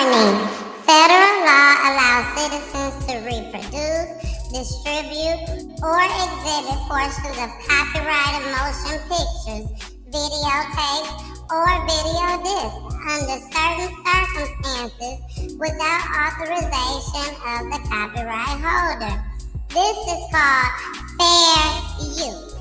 Warning. Federal law allows citizens to reproduce, distribute, or exhibit portions of copyrighted motion pictures, videotapes, or video discs under certain circumstances without authorization of the copyright holder. This is called fair use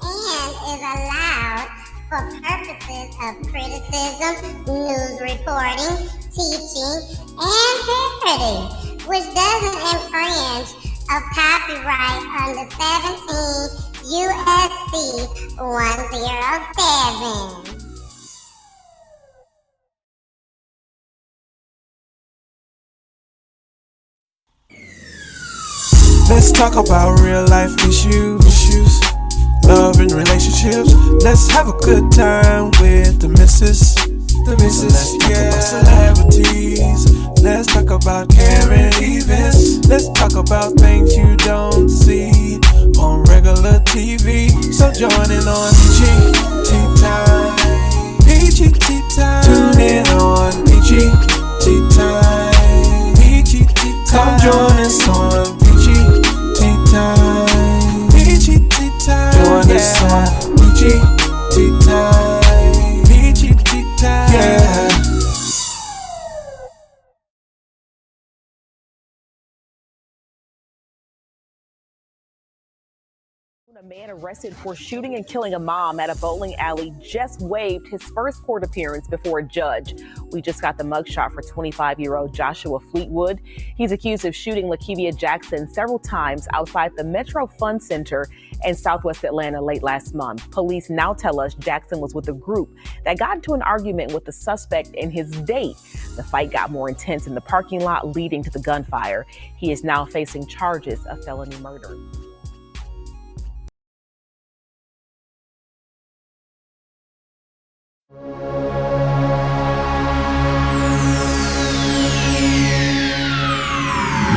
and is allowed for purposes of criticism, news reporting, teaching, and parody, which doesn't infringe of copyright under 17 USC 107. Let's talk about real life issues, love and relationships. Let's have a good time with the missus. Let's talk about celebrities. Let's talk about caring events. Let's talk about things you don't see on regular TV. So join in on PGT time. PGT time. Tune in on PGT time. PGT time. Come join us on PGT time. PGT time. Join us on PGT time. PGT time. Yeah. A man arrested for shooting and killing a mom at a bowling alley just waived his first court appearance before a judge. We just got the mugshot for 25-year-old Joshua Fleetwood. He's accused of shooting LaKevia Jackson several times outside the Metro Fun Center in Southwest Atlanta late last month. Police now tell us Jackson was with a group that got into an argument with the suspect and his date. The fight got more intense in the parking lot, leading to the gunfire. He is now facing charges of felony murder.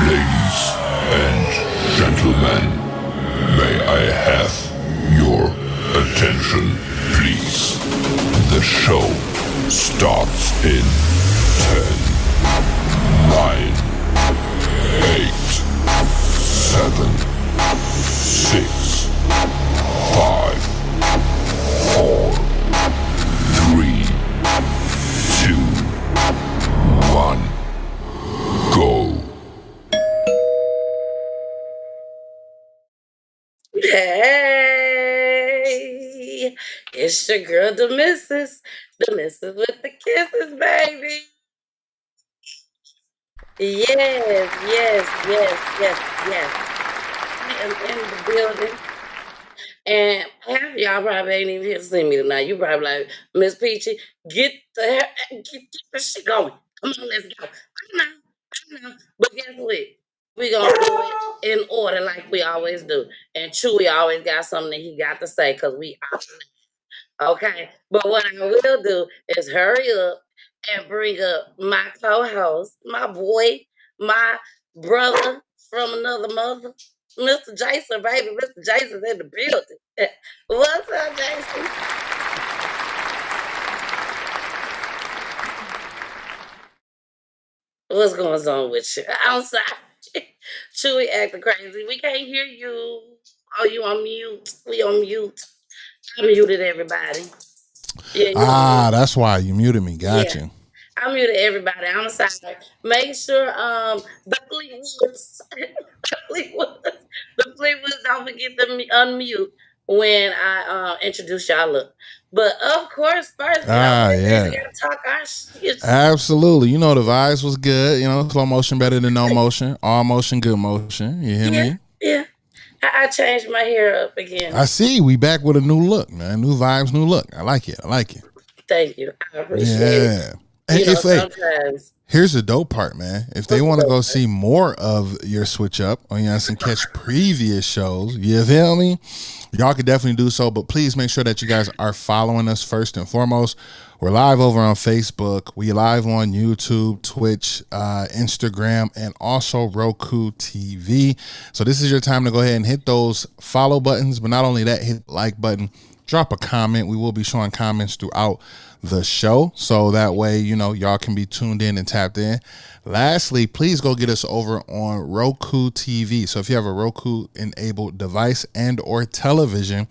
Ladies and gentlemen, may I have your attention, please? The show starts in 10, 9, 8, 7, 6, 5, 4, 3, 2, 1, go. Hey, it's your girl, the missus with the kisses, baby. Yes. I am in the building, and half of y'all probably ain't even here to see me tonight. You probably like, Miss Peachy, get the shit going. Come on, let's go. I know. But guess what? We gonna do it in order like we always do. And Chewy always got something that he got to say because we are. Okay. But what I will do is hurry up and bring up my co-host, my boy, my brother from another mother, Mr. Jason, baby. Mr. Jason's in the building. What's up, Jason? What's going on with you? I'm sorry. Chewy acting crazy. We can't hear you. Oh, you on mute. We on mute. I muted everybody. Yeah, that's why you muted me. Gotcha. Yeah. I muted everybody. I'm sorry. Make sure the Fleetwoods, don't forget to unmute when I introduce y'all up. But of course, first, we gotta talk our shit. Absolutely. You know the vibes was good. You know, slow motion better than no motion. All motion, good motion. You hear me? Yeah. I changed my hair up again. I see. We back with a new look, man. New vibes, new look. I like it. Thank you. I appreciate it. Hey, sometimes. Here's the dope part, man. If they want to go see more of your switch up on Yes and catch previous shows, you feel me? Y'all can definitely do so, but please make sure that you guys are following us first and foremost. We're live over on Facebook. We live on YouTube, Twitch, Instagram, and also Roku TV. So this is your time to go ahead and hit those follow buttons, but not only that, hit the like button. drop a comment. We will be showing comments throughout the show, so that way y'all can be tuned in and tapped in. Lastly, please go get us over on Roku TV. So if you have a Roku enabled device and or television,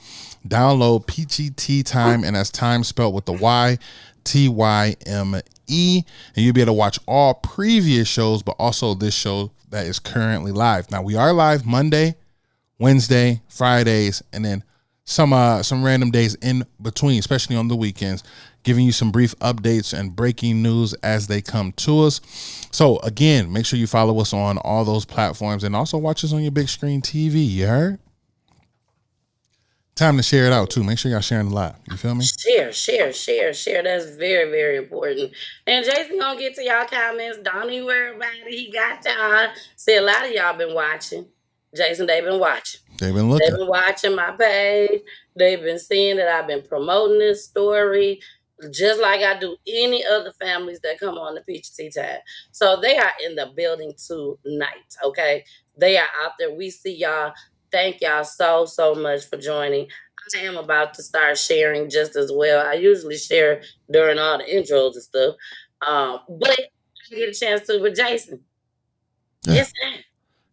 download PGT Time, and that's time spelled with the YTYME, and you'll be able to watch all previous shows, but also this show that is currently live. Now, we are live Monday, Wednesday, Fridays, and then some random days in between, especially on the weekends, giving you some brief updates and breaking news as they come to us. So again, make sure you follow us on all those platforms and also watch us on your big screen TV. You heard? Time to share it out too. Make sure y'all sharing the live. You feel me? Share. That's very, very important. And Jason gonna get to y'all comments. Don't even worry about it. He got y'all. See, a lot of y'all been watching. Jason, they've been watching. They've been looking. They've been watching my page. They've been seeing that I've been promoting this story, just like I do any other families that come on the PGT Time. So they are in the building tonight, okay? They are out there. We see y'all. Thank y'all so much for joining. I am about to start sharing just as well. I usually share during all the intros and stuff. But I get a chance to with Jason. Yeah.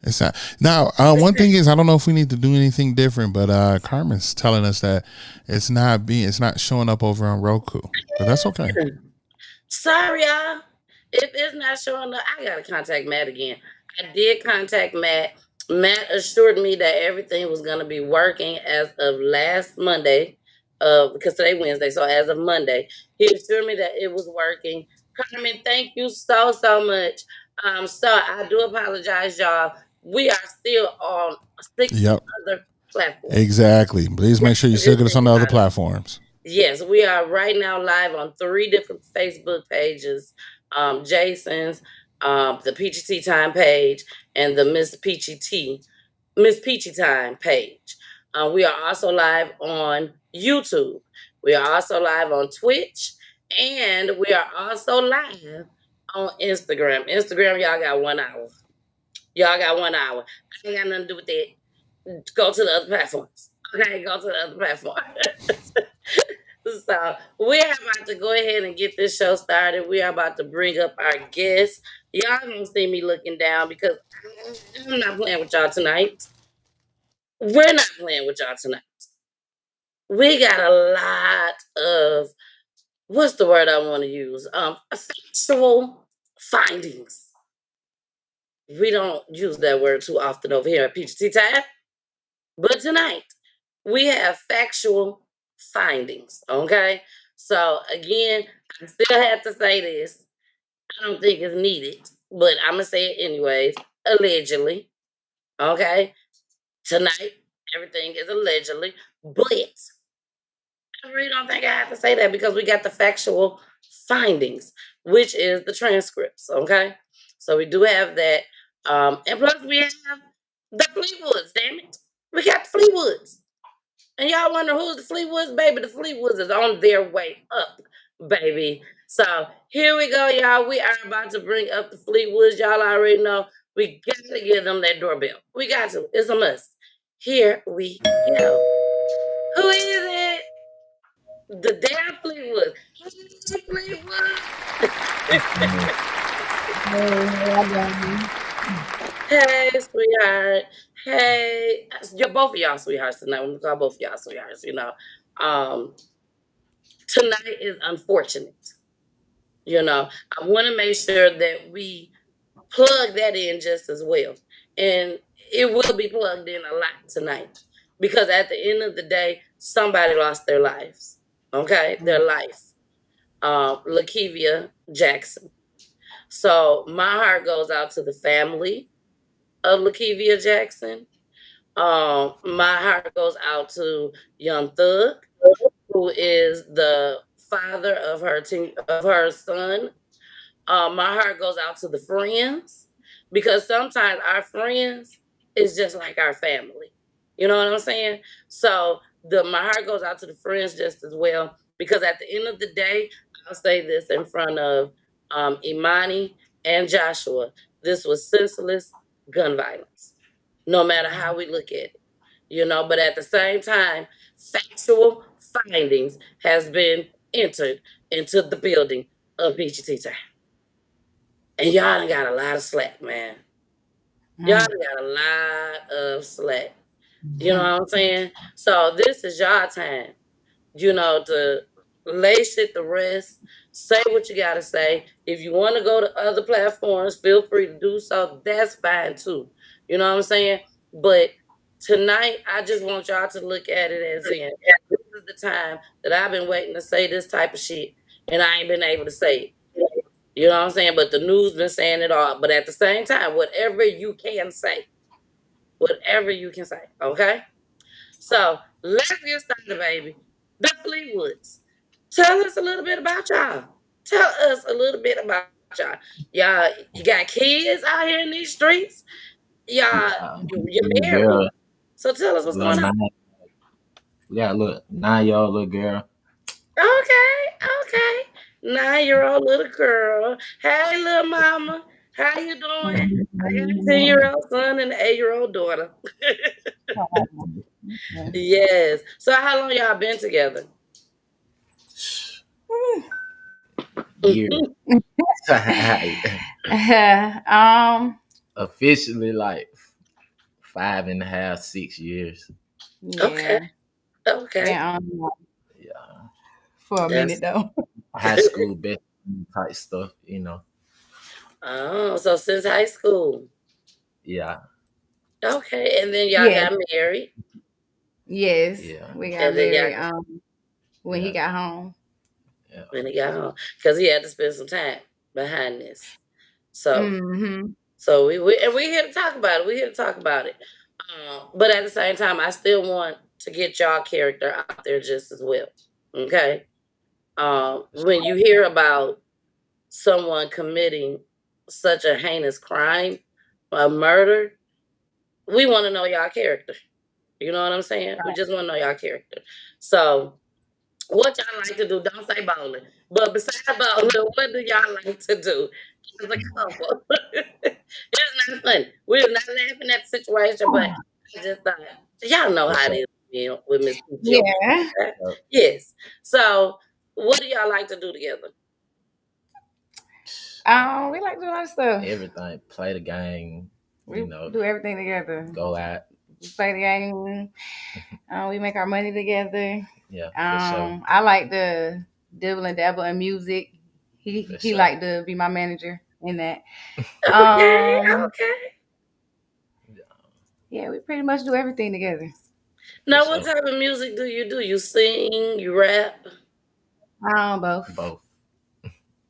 It's not. Now, one thing is, I don't know if we need to do anything different, but Carmen's telling us that it's not showing up over on Roku, but that's okay. Sorry, y'all. If it's not showing up, I gotta contact Matt again. I did contact Matt. Matt assured me that everything was gonna be working as of last Monday, because today Wednesday. So as of Monday, he assured me that it was working. Carmen, thank you so much. So I do apologize, y'all. We are still on 6 other platforms. Exactly. Please make sure you still get us on the other platforms. Yes, we are right now live on 3 different Facebook pages. Jason's, the PGT Time page, and the Miss Peachy Time page. We are also live on YouTube. We are also live on Twitch, and we are also live on Instagram. Instagram, y'all got 1 hour. Y'all got 1 hour. I ain't got nothing to do with that. Go to the other platforms. Okay, go to the other platform. So we are about to go ahead and get this show started. We are about to bring up our guests. Y'all gonna see me looking down because I'm not playing with y'all tonight. We're not playing with y'all tonight. We got a lot of, what's the word I want to use? Factual findings. We don't use that word too often over here at PGT Time. But tonight, we have factual findings, okay? So, again, I still have to say this. I don't think it's needed, but I'm going to say it anyways. Allegedly, okay? Tonight, everything is allegedly, but I really don't think I have to say that because we got the factual findings, which is the transcripts, okay? So we do have that. And plus we have the Fleetwoods, damn it. We got the Fleetwoods. And y'all wonder who's the Fleetwoods, baby? The Fleetwoods is on their way up, baby. So here we go, y'all. We are about to bring up the Fleetwoods. Y'all already know we got to give them that doorbell. We got to. It's a must. Here we go. Who is it? The damn Fleetwood. Hey, sweetheart. Hey, you're both of y'all sweethearts tonight. I'm gonna call both of y'all sweethearts. Tonight is unfortunate. I want to make sure that we plug that in just as well, and it will be plugged in a lot tonight because at the end of the day, somebody lost their lives. Okay, their life. LaKevia Jackson. So my heart goes out to the family of LaKevia Jackson. My heart goes out to Young Thug, who is the father of her son. My heart goes out to the friends because sometimes our friends is just like our family. You know what I'm saying? So my heart goes out to the friends just as well because at the end of the day, I'll say this in front of Imani and Joshua. This was senseless gun violence, no matter how we look at it. But at the same time, factual findings has been entered into the building of Peachy Tea Time. And y'all done got a lot of slack, man. Y'all done got a lot of slack. You know what I'm saying? So this is y'all time, to lay shit to rest, say what you gotta say. If you want to go to other platforms, feel free to do so. That's fine too. You know what I'm saying? But tonight, I just want y'all to look at it as in this is the time that I've been waiting to say this type of shit, and I ain't been able to say it. You know what I'm saying? But the news been saying it all. But at the same time, whatever you can say, okay? So let's get started, baby. The Fleetwoods. Tell us a little bit about y'all. Tell us a little bit about y'all. Y'all, you got kids out here in these streets. Y'all, you're married. Girl, So tell us what's little going on. we got a little 9-year-old little girl. Okay. 9-year-old little girl. Hey, little mama. How you doing? I got a 10-year-old son and an 8-year-old daughter. Yes. So how long y'all been together? Year. Officially like 5.5, 6 years. Okay. Yeah. Okay. Yeah. For a That's- minute though. High school best type stuff, Oh, so since high school. Yeah. Okay. And then y'all Yeah. got married. Yes. Yeah. We got And then married y'all when he Yeah. got home. Yeah. when he got home. Because he had to spend some time behind this. So Mm-hmm. so we here to talk about it. We here to talk about it. But at the same time, I still want to get y'all character out there just as well. Okay. When you hear about someone committing such a heinous crime, a murder, we want to know y'all character. You know what I'm saying? We just want to know y'all character. So, what y'all like to do? Don't say bowling. But besides bowling, what do y'all like to do as a couple? It's not funny. We're not laughing at the situation, but I just thought y'all know how it is with Miss Peachy. Yeah. Yes. So, what do y'all like to do together? We like to do a lot of stuff. Everything. Play the game, We do everything together. go out. We play the game. We make our money together. Yeah, for sure. I like to dibble and dabble in music. He sure. like to be my manager in that. Okay. Yeah, we pretty much do everything together. Now, For what sure. type of music do? You sing? You rap? Both. Both.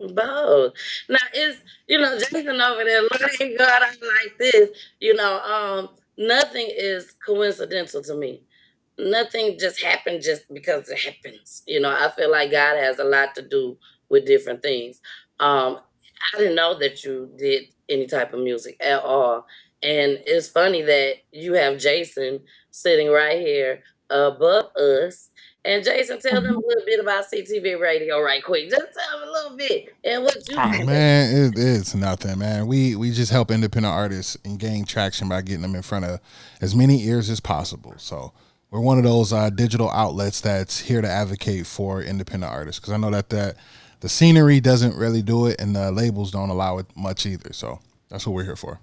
Both. Now it's Jason over there looking God out like this. Nothing is coincidental to me. Nothing just happened just because it happens. I feel like God has a lot to do with different things. Um, I didn't know that you did any type of music at all, and it's funny that you have Jason sitting right here above us. And Jason, tell them a little bit about CTV Radio, right quick. Just tell them a little bit and what you do. Man, it's nothing, man. We just help independent artists and gain traction by getting them in front of as many ears as possible. So we're one of those digital outlets that's here to advocate for independent artists, because I know that the scenery doesn't really do it, and the labels don't allow it much either. So that's what we're here for.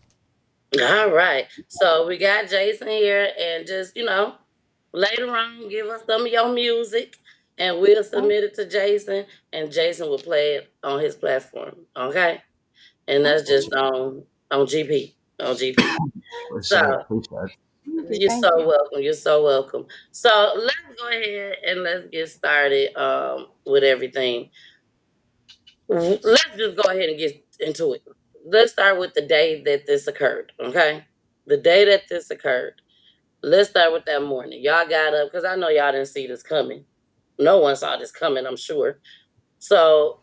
All right. So we got Jason here, and just later on, give us some of your music, and we'll submit it to Jason, and Jason will play it on his platform. Okay, and that's just on GP on GP. For So sure. Appreciate it. you're Thank so you. welcome. You're so welcome. So let's go ahead and let's get started with everything. Let's just go ahead and get into it. Let's start with the day that this occurred. Okay, the day that this occurred. Let's start with that morning. Y'all got up because I know y'all didn't see this coming. No one saw this coming, I'm sure. So,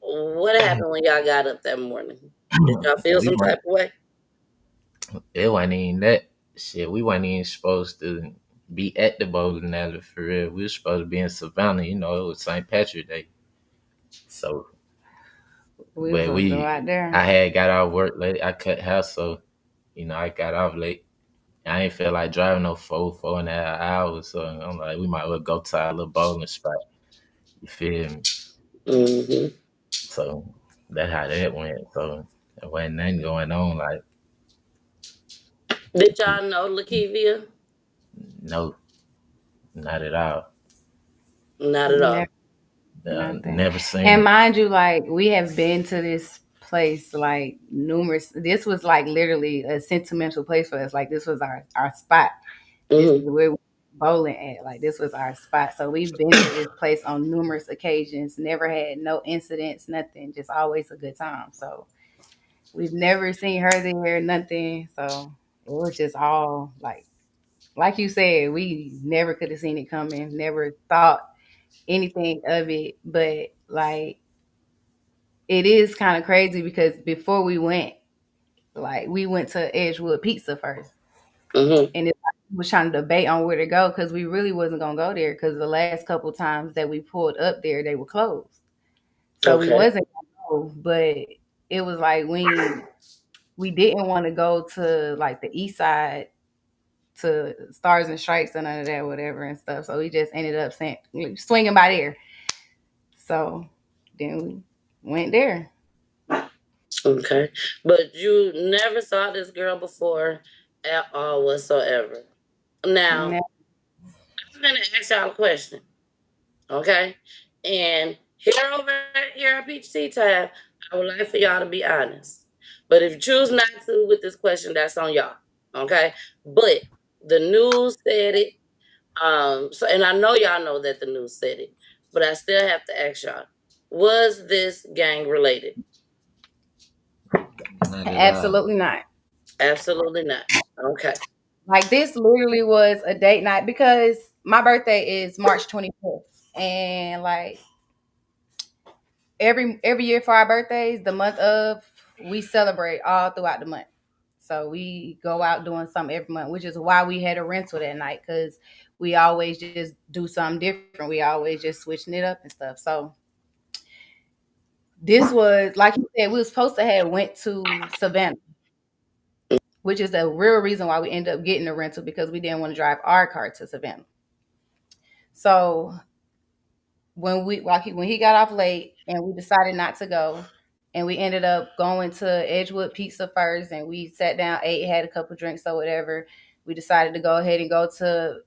what happened when y'all got up that morning? Did y'all feel We some weren't, type of way? it wasn't even that shit. We weren't even supposed to be at the bowling alley for real. We were supposed to be in Savannah, it was St. Patrick's Day. So, We but supposed to go out there. I had got out of work late. I cut hair, so, I got off late. I ain't feel like driving no 4.5 hours. So I'm like, we might well go to our little bowling spot. You feel me? Mm-hmm. So that's how that went. So there wasn't nothing going on. Like, Did y'all know LaKevia? no, not at all. Not at all. Nothing. Never seen And it. mind you, like we have been to this place like numerous. This was like literally a sentimental place for us. Like this was our spot. This is Mm-hmm. where we bowling at. Like this was our spot. So we've been to this place on numerous occasions. Never had no incidents, nothing. Just always a good time. So we've never seen her there, nothing. So it was just all like you said, we never could have seen it coming. Never thought anything of it, but like it is kind of crazy because before we went, like we went to Edgewood Pizza first, Mm-hmm. and it was trying to debate on where to go because we really wasn't gonna go there because the last couple times that we pulled up there, they were closed, so we Okay. wasn't gonna go. But it was like we didn't want to go to like the east side to Stars and Stripes and none of that, whatever and stuff. So we just ended up swinging by there. So then we went there. Okay. But you never saw this girl before at all whatsoever. Now, Ne- I'm gonna ask y'all a question. Okay? And here at PhD Time, I would like for y'all to be honest. But if you choose not to with this question, that's on y'all. Okay? But the news said it. So and I know y'all know that the news said it, but I still have to ask y'all, was this gang related? Not at all. Absolutely not. Absolutely not. Okay. Like this literally was a date night because my birthday is March 25th. And like every year for our birthdays, the month of we celebrate all throughout the month. So we go out doing something every month, which is why we had a rental that night because we always just do something different. We always just switching it up and stuff. So this was like you said, we were supposed to have went to Savannah, which is the real reason why we ended up getting a rental because we didn't want to drive our car to Savannah. So when he got off late and we decided not to go, and we ended up going to Edgewood Pizza first, and we sat down, ate, had a couple drinks or whatever. We decided to go ahead and go to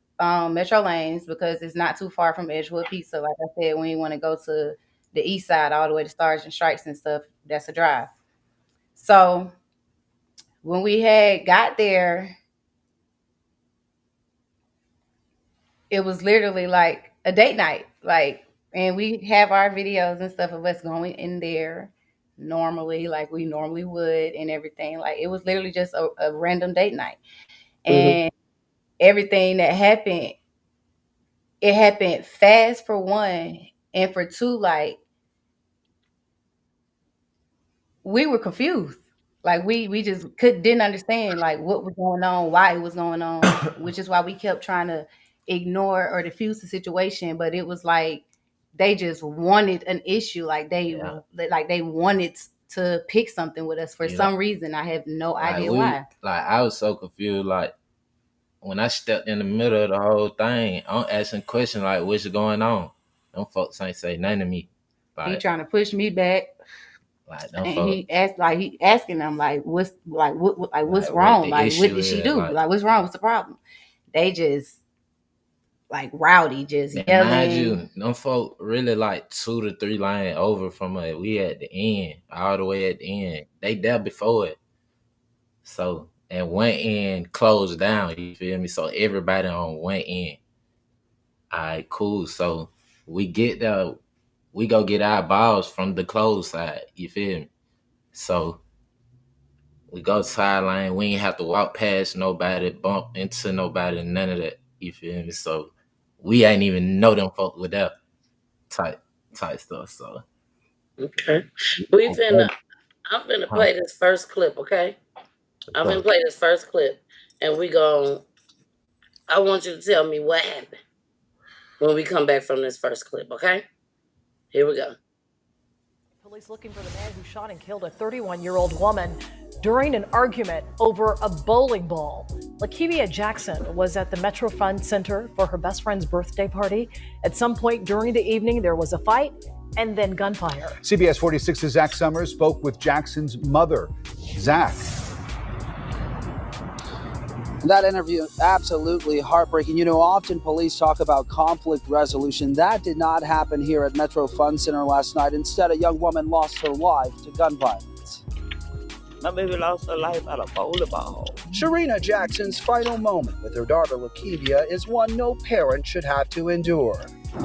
Metro Lanes because it's not too far from Edgewood Pizza. Like I said, when you want to go to the east side all the way to Stars and Stripes and stuff, that's a drive. So when we had got there, it was literally like a date night. Like, and we have our videos and stuff of us going in there normally, like we normally would, and everything. Like, it was literally just a random date night. Mm-hmm. And everything that happened, it happened fast for one, and for two, like, we were confused. Like we just didn't understand like what was going on, why it was going on, which is why we kept trying to ignore or diffuse the situation. But it was like they just wanted an issue, like they wanted to pick something with us for some reason. I have no idea why. Like I was so confused. Like when I stepped in the middle of the whole thing, I'm asking questions like, "What's going on?" Them folks ain't say nothing to me. He Like, trying to push me back. like them And folks. he asking them like what's what's Like, wrong? what the Like what issue did she is, do? Like what's wrong? What's the problem? They just like rowdy, just Man, yelling. mind you, them folk really like 2 to 3 lane over from us. We at the end, all the way at the end. They there before it. So, and one end closed down, you feel me? So everybody on one end. All right, cool. So we get there, we go get our balls from the closed side, you feel me? So we go side lane, we ain't have to walk past nobody, bump into nobody, none of that, you feel me? So we ain't even know them folk were there. Type stuff. So Okay. I'm finna huh. play this first clip, okay? I'm finna play this first clip, and I want you to tell me what happened when we come back from this first clip, okay? Here we go. Police looking for the man who shot and killed a 31-year-old woman during an argument over a bowling ball. LaKevia Jackson was at the Metro Fund Center for her best friend's birthday party. At some point during the evening, there was a fight and then gunfire. CBS 46's Zach Summers spoke with Jackson's mother. Zach. That interview, absolutely heartbreaking. You know, often police talk about conflict resolution. That did not happen here at Metro Fun Center last night. Instead, a young woman lost her life to gun violence. My baby lost her life at a volleyball. Sharina Jackson's final moment with her daughter LaKevia is one no parent should have to endure.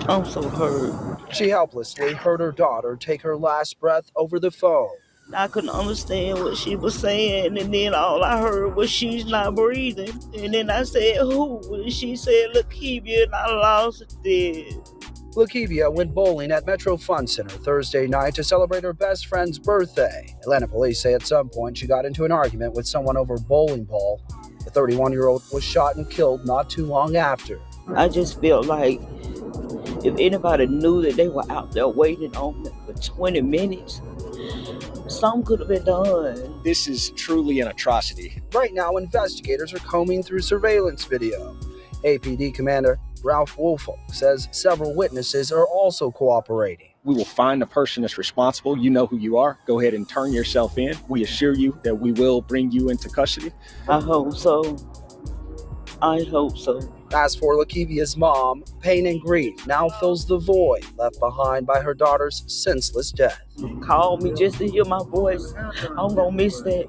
I'm so hurt. She helplessly heard her daughter take her last breath over the phone. I couldn't understand what she was saying, and then all I heard was she's not breathing. And then I said, who? And she said, LaKevia, and I lost it. LaKevia went bowling at Metro Fun Center Thursday night to celebrate her best friend's birthday. Atlanta police say at some point she got into an argument with someone over a bowling ball. The 31-year-old was shot and killed not too long after. I just felt like if anybody knew that they were out there waiting on me for 20 minutes, something could have been done. This is truly an atrocity. Right now, investigators are combing through surveillance video. APD Commander Ralph Woolfolk says several witnesses are also cooperating. We will find the person that's responsible. You know who you are. Go ahead and turn yourself in. We assure you that we will bring you into custody. I hope so. I hope so. As for LaKevia's mom, pain and grief now fills the void left behind by her daughter's senseless death. Call me just to hear my voice. I'm gonna miss that.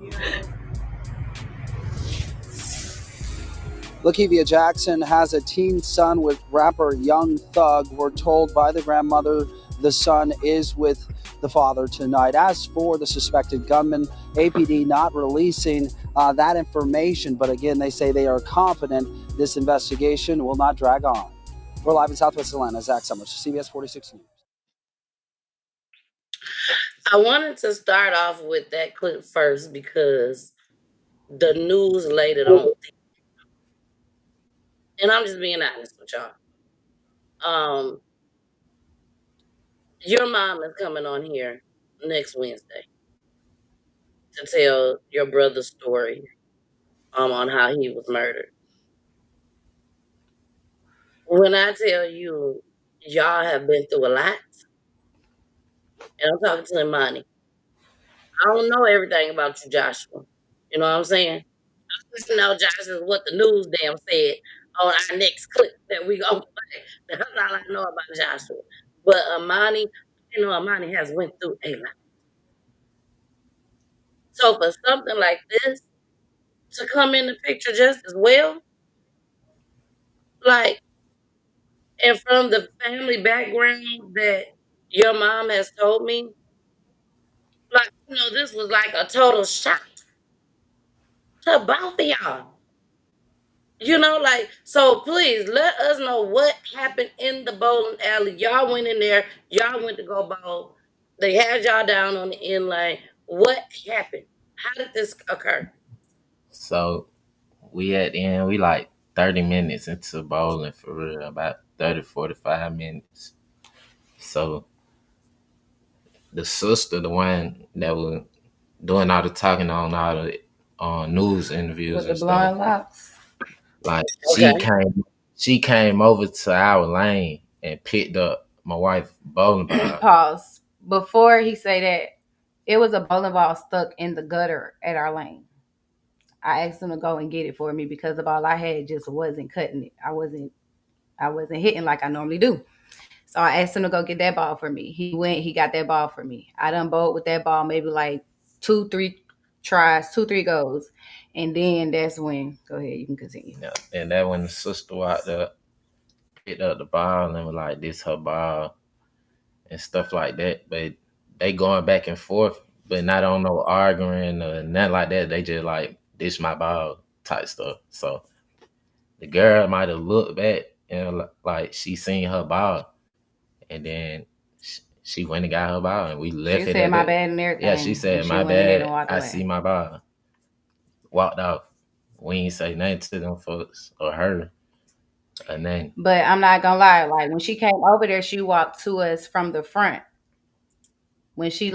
LaKevia Jackson has a teen son with rapper Young Thug. We're told by the grandmother the son is with the father tonight. As for the suspected gunman, APD not releasing that information, but again, they say they are confident this investigation will not drag on. We're live in Southwest Atlanta. Zach Summers, CBS 46 News. I wanted to start off with that clip first because the news laid it on. And I'm just being honest with y'all. Your mom is coming on here next Wednesday to tell your brother's story on how he was murdered. When I tell you, y'all have been through a lot, and I'm talking to Imani. I don't know everything about you, Joshua. You know what I'm saying? I just know Joshua is what the news damn said on our next clip that we gonna play. That's all I know about Joshua. But Imani, you know, Imani has went through a lot. So for something like this to come in the picture just as well, like, and from the family background that your mom has told me, like, you know, this was like a total shock to both of y'all. You know, like, so please let us know what happened in the bowling alley. Y'all went in there, y'all went to go bowl. They had y'all down on the end lane. What happened? How did this occur? So we at the end, we like 30 minutes into bowling for real, about 30, 45 minutes. So the sister, the one that was doing all the talking on all the news interviews With and the blonde stuff, locks. like Okay. she came over to our lane and picked up my wife bowling ball. Pause. Before he say that, it was a bowling ball stuck in the gutter at our lane. I asked him to go and get it for me because the ball I had just wasn't cutting it. I wasn't hitting like I normally do. So I asked him to go get that ball for me. He went, he got that ball for me. I done bowled with that ball maybe like 2-3 tries, 2-3 goes. And then that's when, go ahead, you can continue. Yeah. And that when the sister walked up, picked up the ball and was like, this her ball and stuff like that. But they going back and forth, but not on no arguing or nothing like that. They just like, this my ball type stuff. So the girl might have looked back and like she seen her ball, and then she went and got her ball, and we left She it said at my that. bad and everything. Yeah, she said She my went ahead bad. and walked I away. see my ball. Walked off. We ain't say nothing to them folks or her. And then But I'm not gonna lie, like when she came over there, she walked to us from the front. when she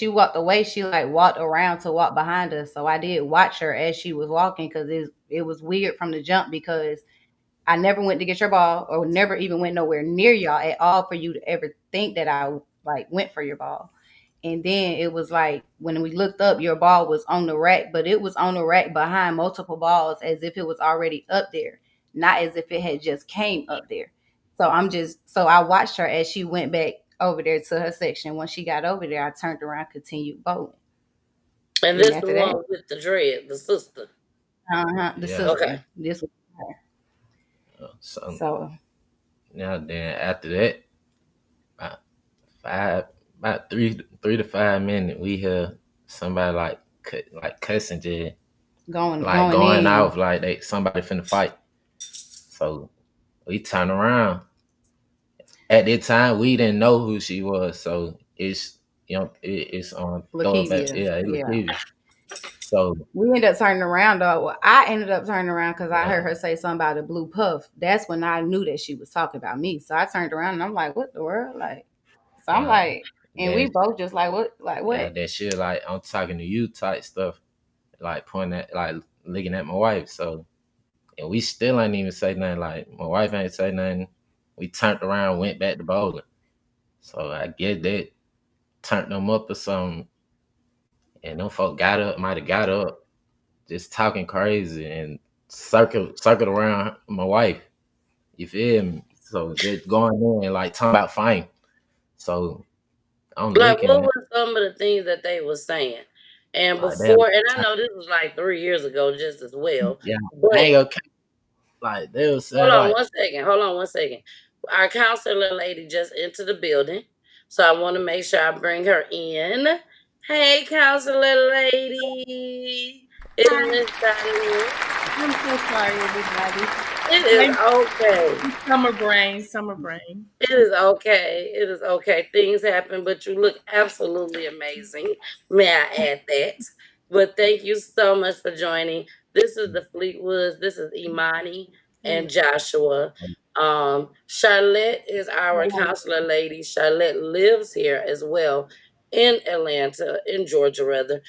walked away, she like walked around to walk behind us. So I did watch her as she was walking because it was weird from the jump because I never went to get your ball or never even went nowhere near y'all at all for you to ever think that I like went for your ball. And then it was like when we looked up, your ball was on the rack, but it was on the rack behind multiple balls as if it was already up there, not as if it had just came up there. So I watched her as she went back over there to her section. When she got over there, I turned around, continued bowling. And And this the after one that, with the dread, the sister. the Yeah. sister. Okay. This was her. So So now then after that, about 3 to 5 minutes, we hear somebody like cussing just going going in. off like somebody finna fight. So we turn around. At that time, we didn't know who she was, so it's it's on throwback. LaKevia. Yeah, it's Yeah. LaKevia. So We ended up turning around though. Well, I ended up turning around because I yeah, heard her say something about a blue puff. That's when I knew that she was talking about me. So I turned around and I'm like, "What the world?" Like, so I'm yeah, like, and we that both just like, "What? Like yeah, what?" that shit like I'm talking to you type stuff, like pointing at like looking at my wife. So and we still ain't even say nothing. Like my wife ain't say nothing. We turned around, went back to bowling. So I guess that turned them up or something. And them folk might have got up, just talking crazy and circled around my wife. You feel me? So just going in and like talking about fighting. So I'm Like, what looking were some of the things that they were saying? And like damn, before, and I know this was like 3 years ago just as well, yeah, I but ain't gonna like they was hold saying on like one second. Hold on one second. Our counselor lady just entered the building, so I want to make sure I bring her in. Hey, counselor lady, it's Miss Diane. I'm so sorry, everybody. It is okay. Summer brain. It is okay. It is okay. Things happen, but you look absolutely amazing. May I add that? But thank you so much for joining. This is the Fleetwoods. This is Imani and Joshua. Charlotte is our counselor lady. Charlotte lives here as well in Atlanta, in Georgia, rather.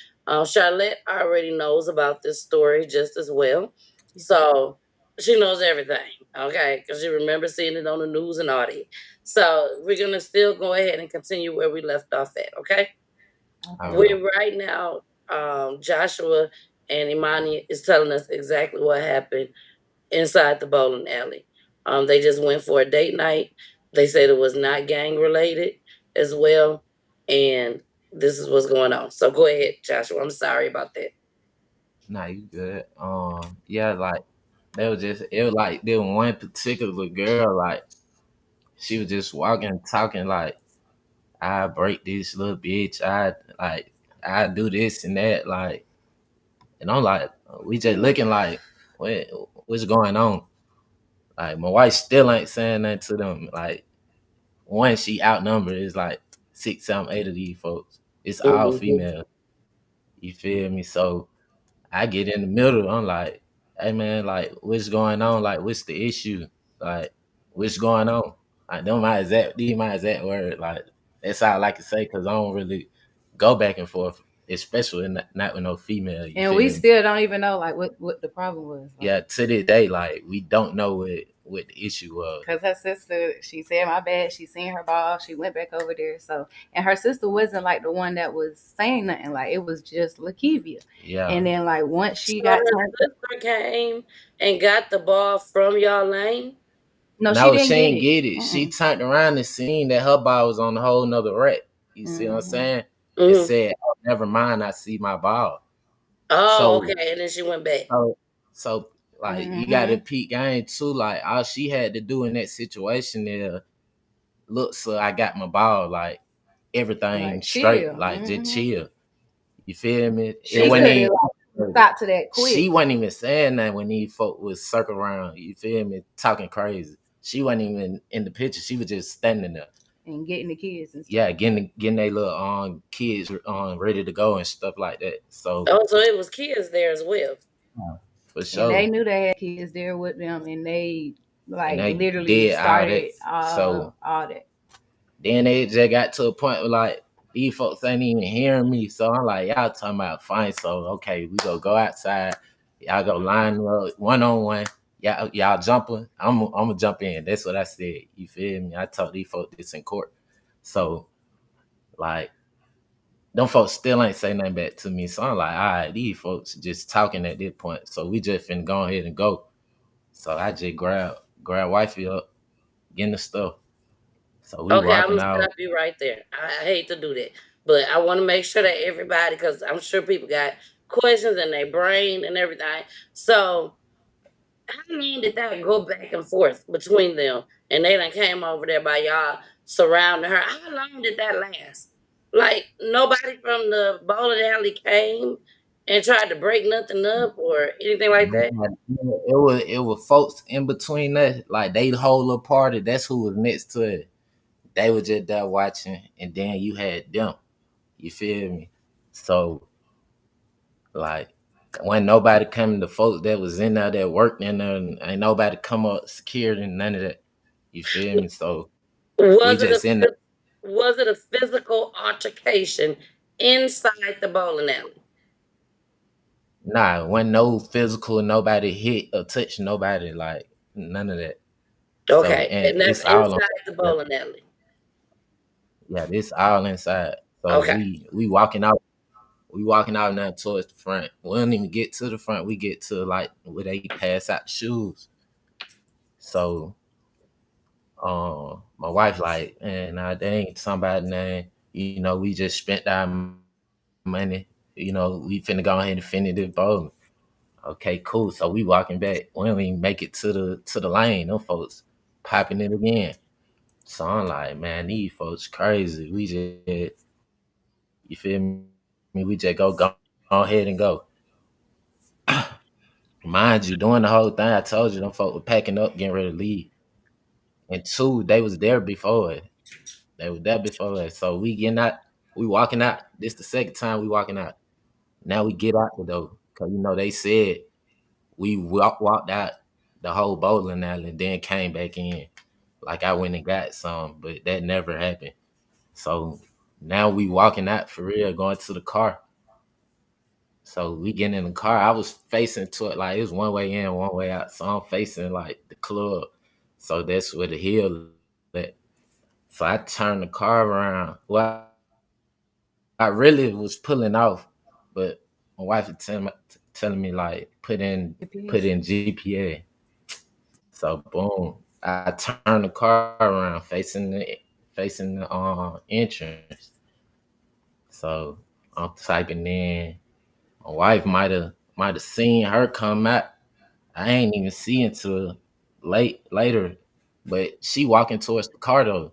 Charlotte already knows about this story just as well. So she knows everything, okay? Because she remembers seeing it on the news and all that. So we're gonna still go ahead and continue where we left off at, okay? We're right now, Joshua and Imani is telling us exactly what happened inside the bowling alley. They just went for a date night. They said it was not gang related as well, and this is what's going on. So go ahead, Joshua. I'm sorry about that. nah, you good. Yeah, like it was like there was one particular girl, like she was just walking, talking like I break this little bitch, I do this and that, like, and I'm like, we just looking like, what's going on? Like my wife still ain't saying nothing to them. Like one, she outnumbered. It's like 6, 7, 8 of these folks. It's all Mhm. female. You feel me? So I get in the middle. I'm like, hey man, like what's going on? Like what's the issue? Like what's going on? Like these my exact word. Like that's all I can say because I don't really go back and forth, especially not with no female. You And feel we me? still don't even know like what the problem was. Yeah, to this day, like we don't know what the issue was. Because her sister, she said, "My bad." She seen her ball. She went back over there. So, and her sister wasn't like the one that was saying nothing. Like it was just LaKevia. Yeah. And then like once she So got her turned, sister came and got the ball from y'all lane. no, she No, didn't she get ain't it. get it. She turned around and seen that her ball was on a whole nother rack. You see what I'm saying? It said, oh, never mind, I see my ball. Oh, So okay. And then she went back. so like you gotta peek game too. Like all she had to do in that situation is look, so I got my ball, like everything Like, straight, chill. like just chill. You feel me? She It wasn't could even have stopped to that quick. she wasn't even saying that when these folk was circle around, you feel me, talking crazy. She wasn't even in the picture. She was just standing there. And getting the kids and stuff. Yeah, getting their little kids ready to go and stuff like that. So Oh, so it was kids there as well. for sure. And they knew they had kids there with them, and they like And they literally did started all that. So all that. then they just got to a point where like these folks ain't even hearing me. So I'm like, y'all talking about fine. So okay, we go outside. Y'all go line up 1-on-1. Y'all jumping. I'm gonna jump in. That's what I said. You feel me? I told these folks this in court. So like, them folks still ain't say nothing back to me. So I'm like, all right, these folks just talking at this point. So we just finna go ahead and go. So I just grab wifey up, getting the stuff. So we Okay, I'm walking gonna stop out. you right there. I hate to do that, but I want to make sure that everybody, because I'm sure people got questions in their brain and everything. So, how long did that go back and forth between them? And they done came over there by y'all surrounding her. How long did that last? Like nobody from the bowling alley came and tried to break nothing up or anything like that. It was folks in between that, like they the whole little party. That's who was next to it. They were just there watching, and then you had them. You feel me? So like, when nobody coming, the folks that was in there that worked in there, and ain't nobody come up secured and none of that. You feel me? So we Was it a just in there. was it a physical altercation inside the bowling alley? Nah, wasn't no physical, nobody hit or touch nobody, like none of that. So, Okay, and and that's this all on, inside the yeah, bowling alley. yeah, this all inside. So Okay. we walking out, now towards the front. We don't even get to the front. We get to like where they pass out the shoes. So, my wife like, and nah, they ain't somebody name. We just spent our money. We finna go ahead and finish this bowling. Okay, cool. So we walking back. We don't even make it to the lane. Them folks popping it again. So I'm like, man, these folks crazy. We just, you feel me? We just go ahead and go. Mind you, doing the whole thing, I told you them folks were packing up, getting ready to leave. And two, they was there before it. They were there before it. So we getting out, we walking out. This the second time we walking out. Now we get out the door. Cause they said we walked out the whole bowling alley and then came back in. Like I went and got some, but that never happened. So now we walking out for real, going to the car. So we getting in the car. I was facing to it like it was one way in, one way out. So I'm facing like the club. So that's where the hill at. So I turned the car around. Well, I really was pulling off, but my wife was telling me like put in GPS. So boom, I turned the car around facing the entrance. So I'm typing in. My wife might have seen her come out. I ain't even see until later, but she walking towards the car though.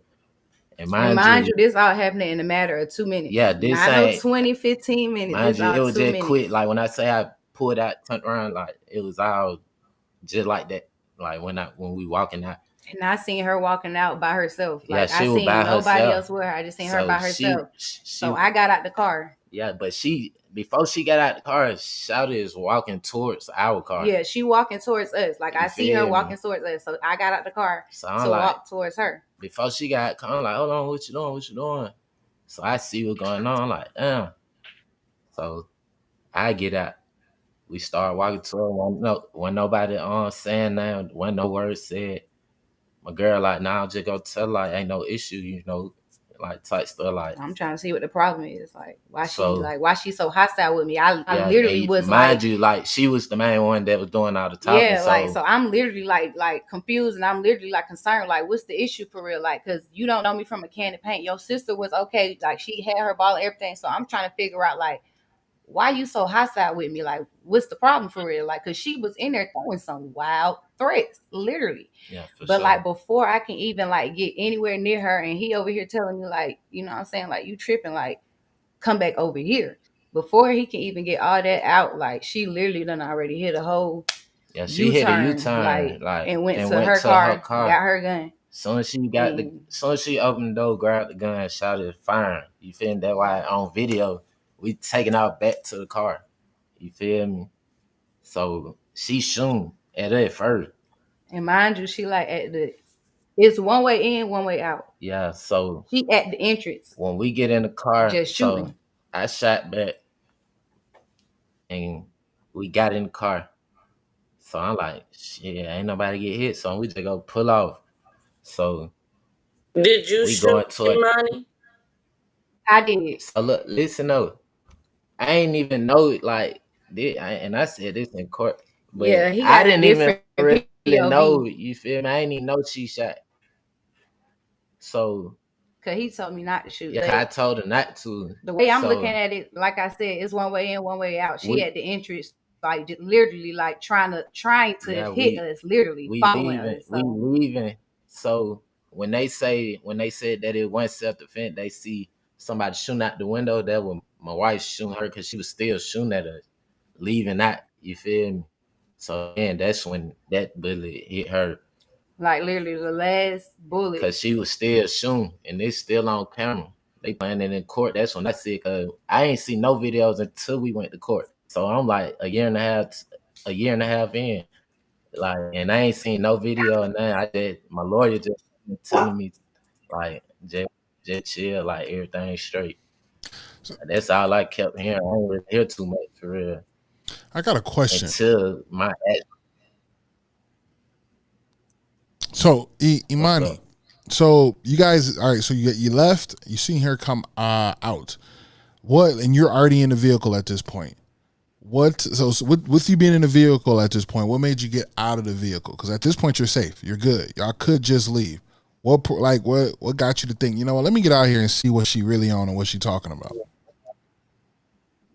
And And mind mind you, you, this all happening in a matter of 2 minutes. yeah, this Not no ain't 20, 15 minutes. mind This you, it all was two just quick. minutes. Like when I say I pulled out, turned around, like it was all just like that. Like when we walking out. And I seen her walking out by herself. Yeah, Like I she was seen by nobody herself. else with her. I just seen her So by herself. she So I got out the car. yeah, but before she got out the car, Shouty is walking towards our car. Yeah, she walking towards us. Like I see her feel me? walking towards us. So I got out the car So to I'm like, walk towards her. before she got come, I'm like, hold on, what you doing? What you doing? So I see what's going on. I'm like, damn. So I get out. We start walking to her. When nobody saying nothing, when no words said. My girl like, nah, I'll just go tell her, like, ain't no issue, like type stuff like. I'm trying to see what the problem is. Like why So- why she so hostile with me? I Yeah, literally and was mind like, you, like she was the main one that was doing all the talking. yeah, like so I'm literally like confused and I'm literally like concerned. Like, what's the issue for real? Like, cause you don't know me from a can of paint. Your sister was okay, like she had her ball and everything. So I'm trying to figure out like why you so hostile with me? Like, what's the problem for real? Like, cause she was in there throwing some wild threats, literally. Yeah, for But sure. like before I can even like get anywhere near her and he over here telling me like, you know what I'm saying? Like you tripping, like come back over here. Before he can even get all that out, like she literally done already hit a whole Yeah, she hit a U-turn, like and went and to her car, got her gun. Soon as she opened the door, grabbed the gun, shouted firing. You feel me? That's why on video we taking out back to the car. You feel me? So she shooting at it first. And mind you, she like at the It's one way in, one way out. Yeah, so She at the entrance, when we get in the car, just so shooting. I shot back and we got in the car. So I'm like, shit, ain't nobody get hit, so we just go pull off. So Did you we shoot going toward. Imani? I did. So look, listen up. I ain't even know like and I said this in court, but Yeah, he I got a didn't even different really know. POV. You feel me? I ain't even know she shot. So Cause he told me not to shoot. yeah, I told her not to. The way I'm So looking at it, like I said, it's one way in, one way out. She we- at the entrance, like literally, like trying to Yeah, hit us, literally we following leaving. us. We leaving. So when they said that it wasn't self-defense, they see somebody shooting out the window. That was my wife shooting her because she was still shooting at us, leaving out. You feel me? So and that's when that bullet hit her Like literally the last bullet. because she was still shooting, and it's still on camera. They playing it in court. That's when I said, I ain't see no videos until we went to court. So I'm like a year and a half in. Like, and I ain't seen no video, and then my lawyer just telling me like just chill, like everything straight. That's all I kept hearing. I ain't really hear too much for real. I got a question. Until my So Imani, so you guys, all right? So you left. You seen her come out. What? And you're already in the vehicle at this point. What? So with you being in the vehicle at this point, what made you get out of the vehicle? Because at this point you're safe. You're good. Y'all could just leave. What got you to think? You know what? Let me get out here and see what she really on and what she talking about.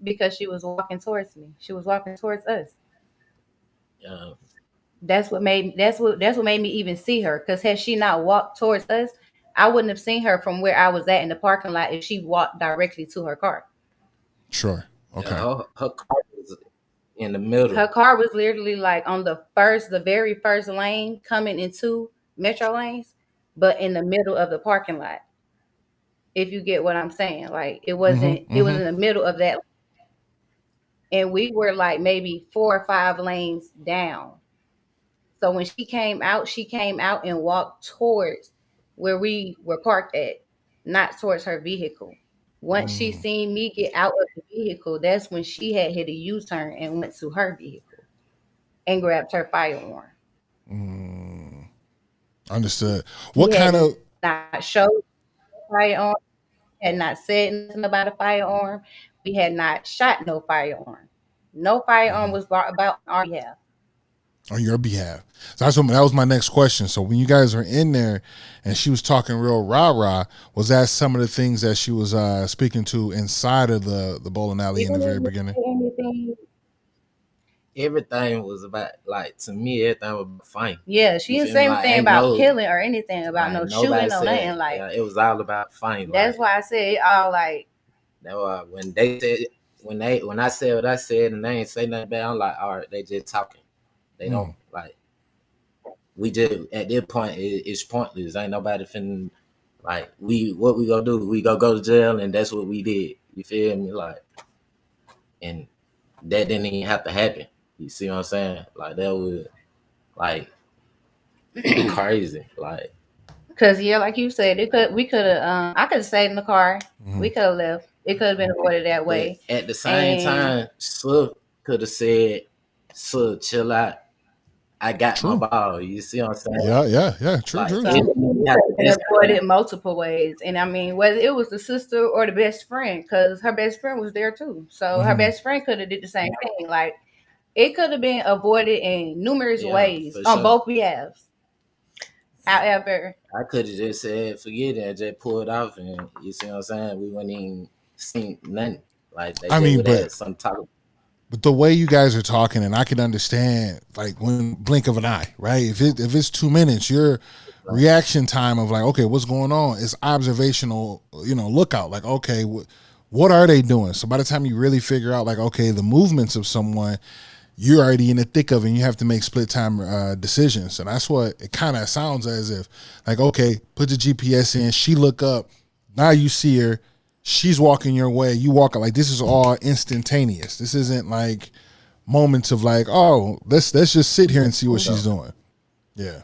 Because she was walking towards me. She was walking towards us. That's what made me even see her. Because had she not walked towards us, I wouldn't have seen her from where I was at in the parking lot if she walked directly to her car. Sure. Okay. Her car was in the middle. Her car was literally like on the very first lane coming into Metro lanes, but in the middle of the parking lot. If you get what I'm saying, like it wasn't. It was in the middle of that, and we were like maybe 4 or 5 lanes down. So when she came out and walked towards where we were parked at, not towards her vehicle. Once she seen me get out of the vehicle, that's when she had hit a U-turn and went to her vehicle and grabbed her firearm. Understood. What kind of not showed firearm, had not said nothing about a firearm. We had not shot no firearm. No firearm was brought about on our behalf. On your behalf. So that was my next question. So when you guys were in there and she was talking real rah-rah, was that some of the things that she was speaking to inside of the bowling alley in the very beginning? Everything was about, like, to me, everything was about fighting. Yeah, she didn't say anything about killing or anything, about no shooting or nothing. Like, it was all about fighting. That's why I said it all like. That's why when they said, when I said what I said and they ain't say nothing bad, I'm like, all right, they just talking. They don't, like, we just, at this point, it's pointless. Ain't nobody finna, like, what we gonna do? We go to jail, and that's what we did. You feel me? Like, and that didn't even have to happen. You see what I'm saying? Like, that was, like, crazy. Like, because, yeah, like you said, we could have, I could have stayed in the car. We could have left. It could have been avoided that way. At the same time, Swift could have said, "So chill out. I got my ball." You see what I'm saying? Yeah. True. It avoided multiple ways. And I mean, whether it was the sister or the best friend, because her best friend was there too. So her best friend could have did the same thing. Like, it could have been avoided in numerous ways on both behalves. However, I could have just said, forget it, and just pulled off, and you see what I'm saying? We wouldn't even seen nothing. Like, they would have some type of. But the way you guys are talking, and I can understand, like, when blink of an eye, right? If it's 2 minutes, your reaction time of like, okay, what's going on is observational, lookout. Like, okay, what are they doing? So by the time you really figure out, like, okay, the movements of someone, you're already in the thick of it, and you have to make split time decisions. And that's what it kind of sounds as if, like, okay, put the GPS in, she look up, now you see her, she's walking your way, you walk, like, this is all instantaneous. This isn't like moments of like, oh, let's just sit here and see what she's doing. Yeah.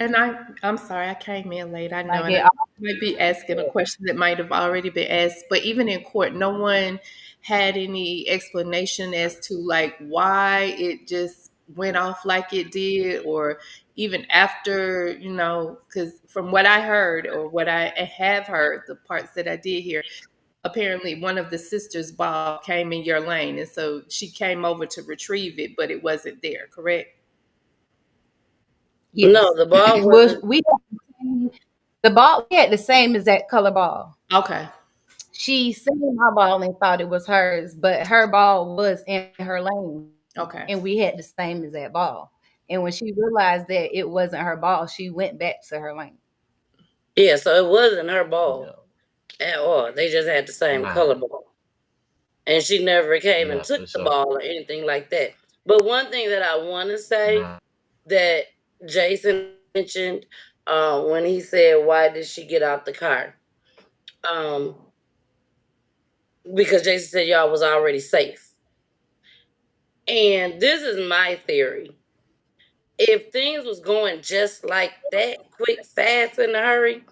And I'm sorry, I came in late. I know, Like and I it, might be asking a question that might have already been asked. But even in court, no one had any explanation as to like why it just went off like it did, or even after, because from what I heard or what I have heard, the parts that I did hear, apparently one of the sisters' ball came in your lane, and so she came over to retrieve it, but it wasn't there. Correct? yes. No, the ball Was wasn't. the ball? We had the same exact color ball. Okay. She seen my ball and thought it was hers, but her ball was in her lane, Okay. and we had the same exact ball. And when she realized that it wasn't her ball, she went back to her lane. Yeah, so it wasn't her ball Yeah. at all. They just had the same Nah. color ball. And she never came and Yeah, took for the sure. ball or anything like that. But one thing that I want to say Nah. that Jason mentioned when he said, "Why did she get out the car?" Because Jason said y'all was already safe. And this is my theory. If things was going just like that, quick, fast, in a hurry,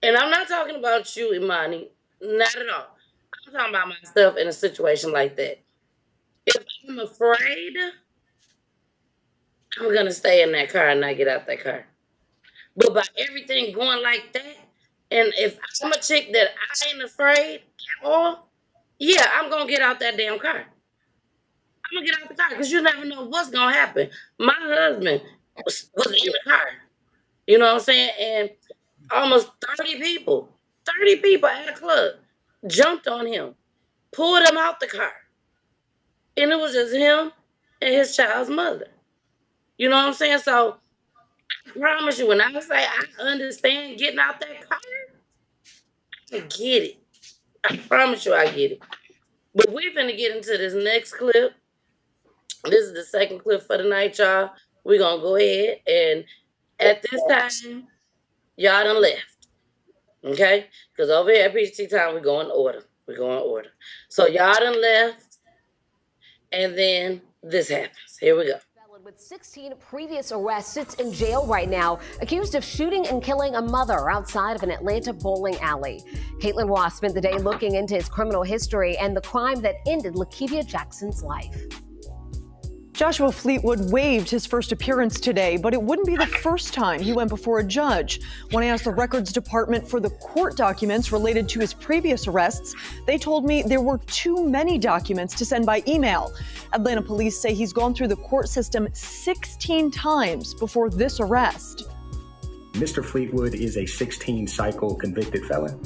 and I'm not talking about you, Imani, not at all. I'm talking about myself in a situation like that. If I'm afraid, I'm gonna stay in that car and not get out that car. But by everything going like that, and if I'm a chick that I ain't afraid at all, yeah, I'm gonna get out that damn car. I'm gonna get out the car because you never know what's gonna happen. My husband was in the car. You know what I'm saying? And almost 30 people at a club jumped on him, pulled him out the car. And it was just him and his child's mother. You know what I'm saying? So I promise you, when I say I understand getting out that car, I get it. I promise you I get it. But we're finna get into this next clip. This is the second clip for the night, y'all. We're gonna go ahead and at this time, y'all done left. Okay? Because over here at PGT time, we go in order. We go in order. So y'all done left, and then this happens. Here we go. With 16 previous arrests, sits in jail right now, accused of shooting and killing a mother outside of an Atlanta bowling alley. Caitlin Ross spent the day looking into his criminal history and the crime that ended LaKevia Jackson's life. Joshua Fleetwood waived his first appearance today, but it wouldn't be the first time he went before a judge. When I asked the Records Department for the court documents related to his previous arrests, they told me there were too many documents to send by email. Atlanta police say he's gone through the court system 16 times before this arrest. Mr. Fleetwood is a 16-cycle convicted felon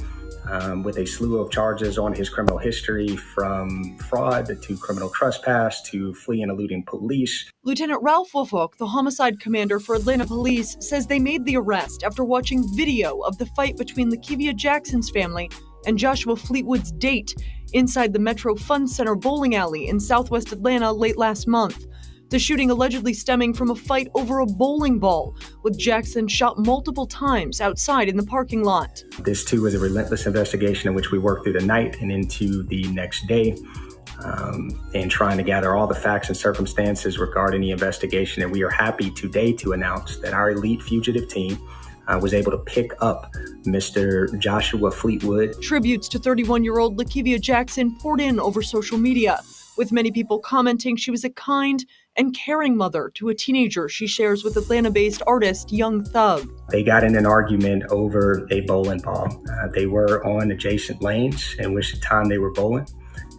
with a slew of charges on his criminal history, from fraud to criminal trespass to fleeing and eluding police. Lieutenant Ralph Woofok, the homicide commander for Atlanta police, says they made the arrest after watching video of the fight between LaKevia Jackson's family and Joshua Fleetwood's date inside the Metro Fun Center bowling alley in southwest Atlanta late last month. The shooting allegedly stemming from a fight over a bowling ball, with Jackson shot multiple times outside in the parking lot. This, too, is a relentless investigation in which we work through the night and into the next day, and trying to gather all the facts and circumstances regarding the investigation. And we are happy today to announce that our elite fugitive team was able to pick up Mr. Joshua Fleetwood. Tributes to 31-year-old LaKevia Jackson poured in over social media, with many people commenting she was a kind and caring mother to a teenager she shares with Atlanta-based artist Young Thug. They got in an argument over a bowling ball. They were on adjacent lanes in which the time they were bowling,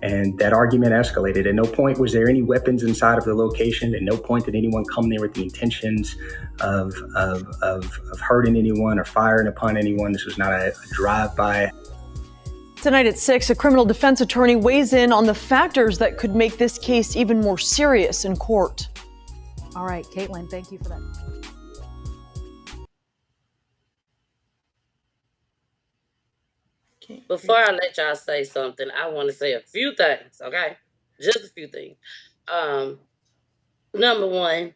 and that argument escalated. At no point was there any weapons inside of the location. At no point did anyone come there with the intentions of hurting anyone or firing upon anyone. This was not a drive-by. Tonight at 6, a criminal defense attorney weighs in on the factors that could make this case even more serious in court. All right, Caitlin, thank you for that. Before I let y'all say something, I want to say a few things, okay? Just a few things. Number one,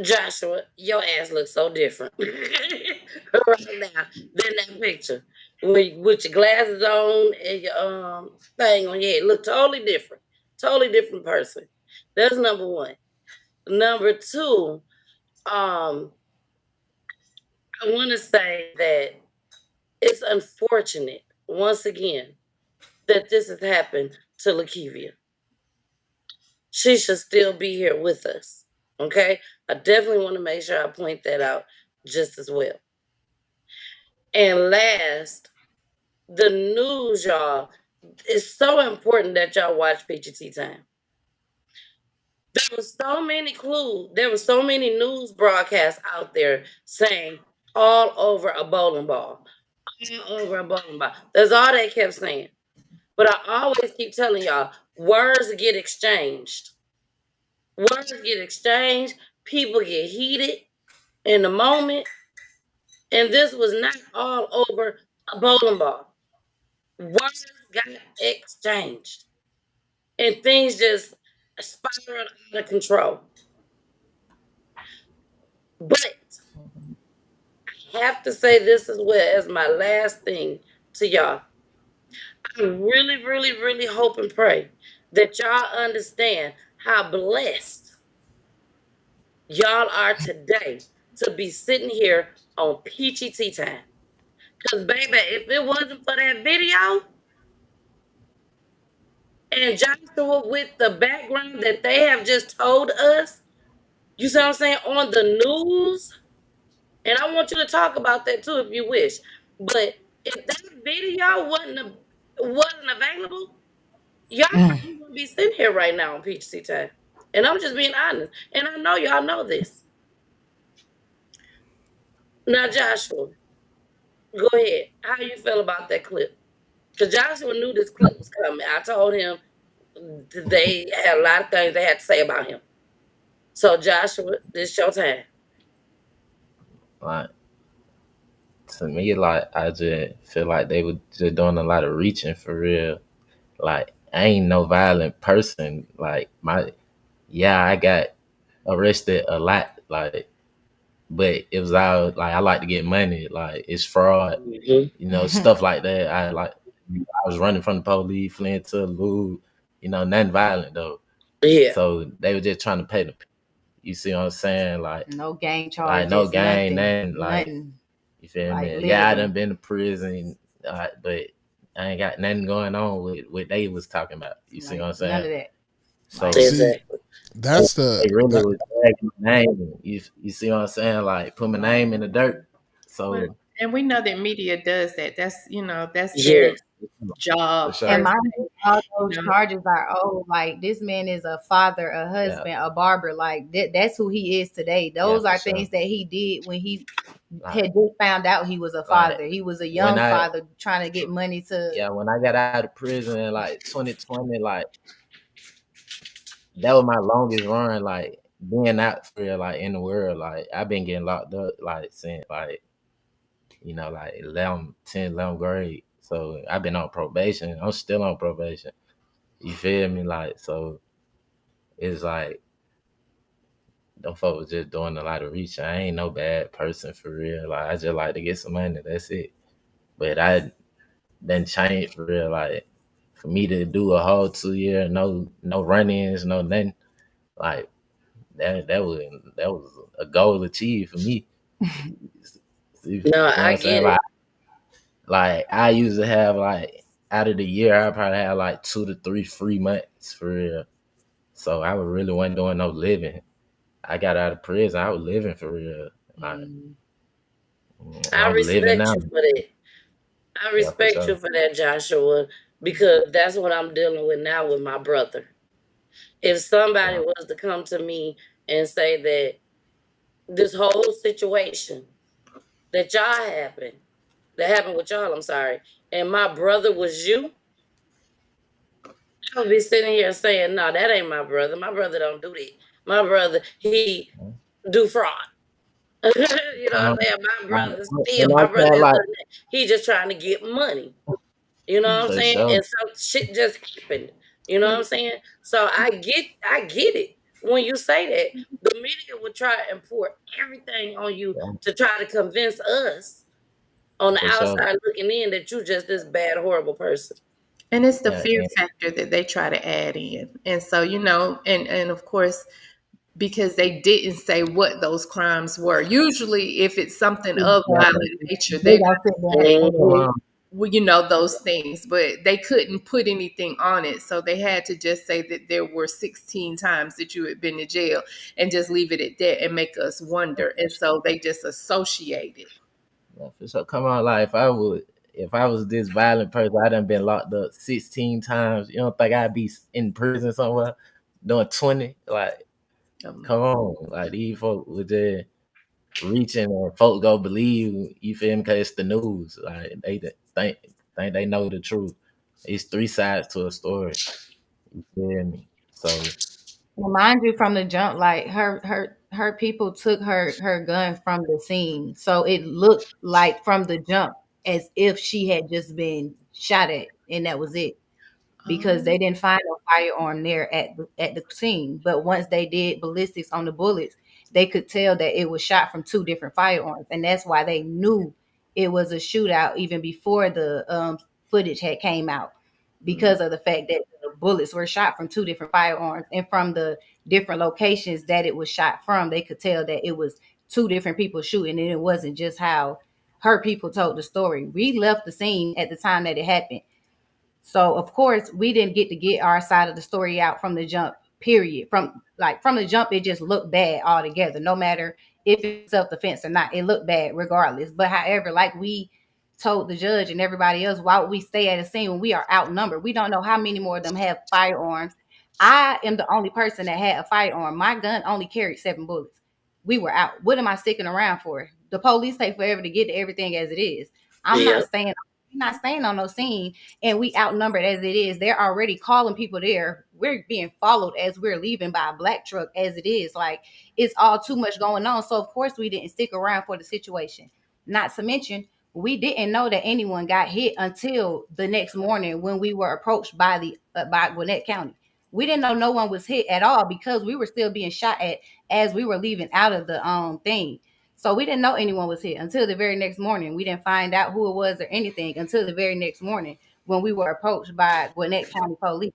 Joshua, your ass looks so different right now than that picture. With your glasses on and your thing on your head. Look totally different. Totally different person. That's number one. Number two, I want to say that it's unfortunate, once again, that this has happened to LaKevia. She should still be here with us. Okay? I definitely want to make sure I point that out just as well. And last, the news, y'all. It's so important that y'all watch PGT Time. There were so many clues. There were so many news broadcasts out there saying all over a bowling ball. All over a bowling ball. That's all they kept saying. But I always keep telling y'all, words get exchanged. Words get exchanged. People get heated in the moment. And this was not all over a bowling ball. Words got exchanged. And things just spiraled out of control. But I have to say this as well as my last thing to y'all. I really, really, really hope and pray that y'all understand how blessed y'all are today to be sitting here on Peachy Tea Time. Because, baby, if it wasn't for that video and Joshua with the background that they have just told us, you see what I'm saying, on the news, and I want you to talk about that too if you wish. But if that video wasn't available, y'all probably wouldn't be sitting here right now on Peach Tea Time. And I'm just being honest. And I know y'all know this. Now, Joshua, go ahead. How you feel about that clip? Because Joshua knew this clip was coming. I told him they had a lot of things they had to say about him. So, Joshua, this is your time. Like, to me, like, I just feel like they were just doing a lot of reaching for real. Like, I ain't no violent person. Like, I got arrested a lot. Like, but it was all like, I like to get money. Like, it's fraud, stuff like that. I was running from the police, fleeing to the loot, nothing violent though. Yeah. So they were just trying to pay the. You see what I'm saying? Like, no gang charges, like no gang, nothing. Like, you feel me? Living. Yeah, I done been to prison, but I ain't got nothing going on with what they was talking about. You see what I'm saying? None of that. So that's they really was dragging my name. You see what I'm saying? Like, put my name in the dirt. So and we know that media does that. That's that's Yeah. their job. And my all those charges are like this man is a father, a husband, a barber. Like that's who he is today. Those are things that he did when he had just found out he was a father. He was a young father trying to get money to. Yeah, when I got out of prison in like 2020, like that was my longest run, like being out for real, like in the world. Like I've been getting locked up like since like like 11th grade. So I've been on probation. I'm still on probation. You feel me? Like, so it's like them folks just doing a lot of reaching. I ain't no bad person for real. Like, I just like to get some money. That's it. But I done changed for real. Like, for me to do a whole 2 year, no run-ins, no nothing. Like, that was a goal achieved for me. No, I get it. Like I used to have like out of the year, I probably had like 2 to 3 free months for real. So I really wasn't doing no living. I got out of prison, I was living for real. Like, I respect living now. you for that. I respect you for that, Joshua, because that's what I'm dealing with now with my brother. If somebody was to come to me and say that this whole situation that happened with y'all, I'm sorry, and my brother was you, I would be sitting here saying, no, that ain't my brother. My brother don't do that. My brother, he do fraud. You know what I'm saying? My brother he just trying to get money. You know what I'm saying? Sure. And some shit just happened. You know what I'm saying? So I get it when you say that. The media would try and pour everything on you to try to convince us on the outside looking in that you just this bad, horrible person. And it's the fear factor that they try to add in. And so, and of course, because they didn't say what those crimes were. Usually, if it's something of Exactly. violent nature, They they're gonna sit there and going say that. well, you know, those things, but they couldn't put anything on it. So they had to just say that there were 16 times that you had been to jail and just leave it at that and make us wonder. And so they just associated. So come on, like if I was this violent person, I done been locked up 16 times. You don't think I'd be in prison somewhere doing 20? Like, come on, like these folks would just reaching and folks go believe, you feel me? Cause it's the news. Like they think they know the truth. It's three sides to a story. You feel me? So Well, mind you, from the jump, like her people took her gun from the scene, so it looked like from the jump as if she had just been shot at, and that was it. Because they didn't find no firearm there at the scene. But once they did ballistics on the bullets, they could tell that it was shot from two different firearms, and that's why they knew it was a shootout even before the footage had came out, because of the fact that the bullets were shot from two different firearms, and from the different locations that it was shot from, they could tell that it was two different people shooting, and it wasn't just how her people told the story. We left the scene at the time that it happened. So of course we didn't get to get our side of the story out from the jump, period. From the jump, it just looked bad altogether. No matter if it's self-defense or not, it looked bad regardless. But however, like we told the judge and everybody else, why would we stay at a scene when we are outnumbered? We don't know how many more of them have firearms. I am the only person that had a firearm. My gun only carried 7 bullets. We were out. What am I sticking around for? The police take forever to get to everything as it is. I'm not staying on no scene, and we outnumbered as it is. They're already calling people there. We're being followed as we're leaving by a black truck as it is. Like, it's all too much going on. So of course we didn't stick around for the situation. Not to mention, we didn't know that anyone got hit until the next morning when we were approached by by Gwinnett County. We didn't know no one was hit at all because we were still being shot at as we were leaving out of the thing. So we didn't know anyone was hit until the very next morning. We didn't find out who it was or anything until the very next morning when we were approached by Gwinnett County Police.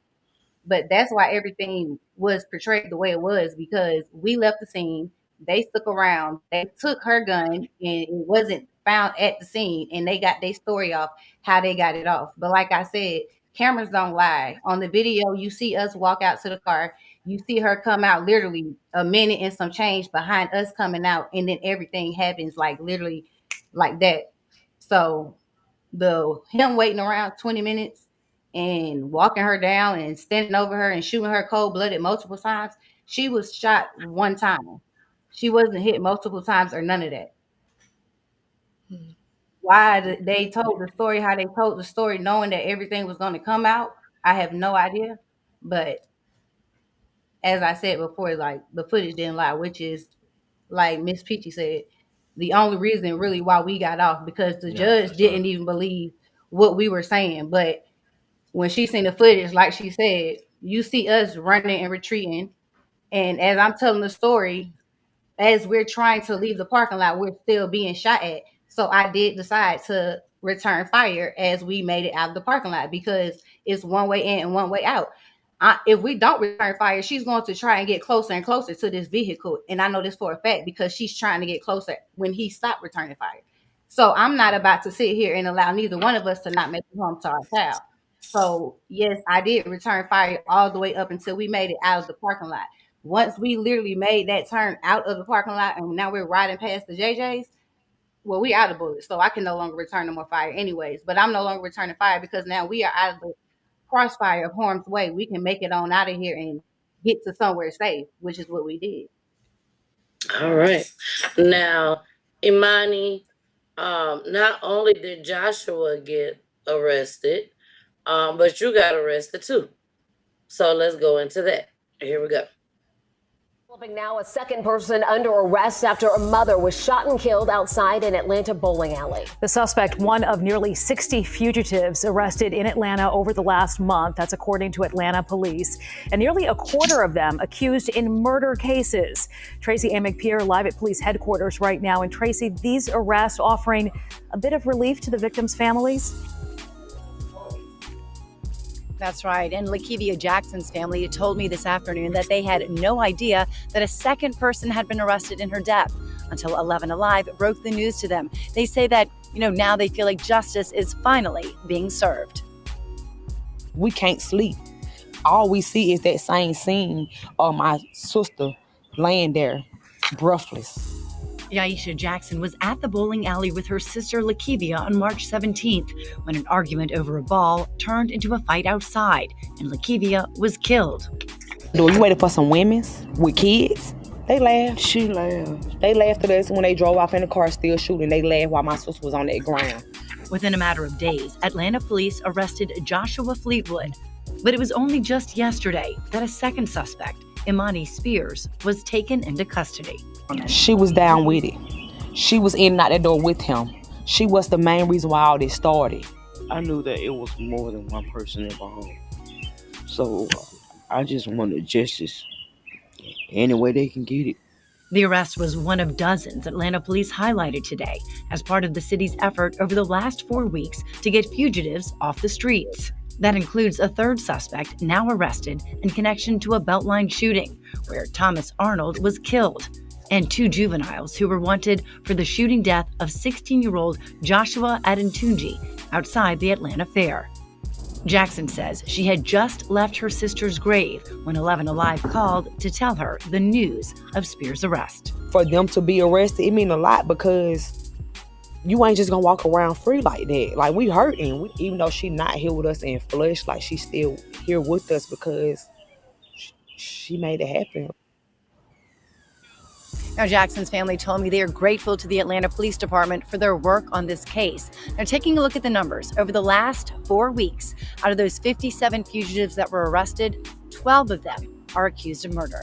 But that's why everything was portrayed the way it was, because we left the scene. They stuck around. They took her gun, and it wasn't found at the scene. And they got their story off how they got it off. But like I said, cameras don't lie. On the video, you see us walk out to the car. You see her come out literally a minute and some change behind us coming out, and then everything happens like literally like that. So him waiting around 20 minutes and walking her down and standing over her and shooting her cold-blooded multiple times. She was shot one time. She wasn't hit multiple times or none of that. Why they told the story how they told the story, knowing that everything was going to come out, I have no idea. But as I said before, like, the footage didn't lie, which is, like Miss Peachy said, the only reason really why we got off, because the judge didn't even believe what we were saying. But when she seen the footage, like she said, you see us running and retreating. And as I'm telling the story, as we're trying to leave the parking lot, we're still being shot at. So I did decide to return fire as we made it out of the parking lot, because it's one way in and one way out. If we don't return fire, she's going to try and get closer and closer to this vehicle. And I know this for a fact because she's trying to get closer when he stopped returning fire. So I'm not about to sit here and allow neither one of us to not make it home to our child. So yes, I did return fire all the way up until we made it out of the parking lot. Once we literally made that turn out of the parking lot and now we're riding past the JJ's, well, we out of bullets. So I can no longer return no more fire anyways. But I'm no longer returning fire because now we are out of the crossfire of harm's way. We can make it on out of here and get to somewhere safe, which is what we did. All right. Now, Imani, not only did Joshua get arrested, but you got arrested too. So let's go into that. Here we go. Now, a second person under arrest after a mother was shot and killed outside an Atlanta bowling alley. The suspect, one of nearly 60 fugitives arrested in Atlanta over the last month. That's according to Atlanta police. And nearly a quarter of them accused in murder cases. Tracy A. McPeer live at police headquarters right now. And Tracy, these arrests offering a bit of relief to the victims' families? That's right. And LaKevia Jackson's family told me this afternoon that they had no idea that a second person had been arrested in her death until 11 Alive broke the news to them. They say that, now they feel like justice is finally being served. We can't sleep. All we see is that same scene of my sister laying there, breathless. Yaisha Jackson was at the bowling alley with her sister LaKevia on March 17th when an argument over a ball turned into a fight outside, and LaKevia was killed. You waited for some women's with kids? They laughed. She laughed. They laughed at us when they drove off in the car still shooting. They laughed while my sister was on that ground. Within a matter of days, Atlanta police arrested Joshua Fleetwood. But it was only just yesterday that a second suspect, Imani Spears, was taken into custody. She was down with it. She was in and out that door with him. She was the main reason why all this started. I knew that it was more than one person involved. So I just wanted justice any way they can get it. The arrest was one of dozens Atlanta police highlighted today as part of the city's effort over the last 4 weeks to get fugitives off the streets. That includes a third suspect now arrested in connection to a Beltline shooting, where Thomas Arnold was killed, and 2 juveniles who were wanted for the shooting death of 16-year-old Joshua Adentunji outside the Atlanta Fair. Jackson says she had just left her sister's grave when 11 Alive called to tell her the news of Spears' arrest. For them to be arrested, it mean a lot because you ain't just gonna walk around free like that. Like, we hurting. Even though she not here with us in flesh, like, she's still here with us because she made it happen. Now, Jackson's family told me they are grateful to the Atlanta Police Department for their work on this case. They're taking a look at the numbers. Over the last 4 weeks, out of those 57 fugitives that were arrested, 12 of them are accused of murder.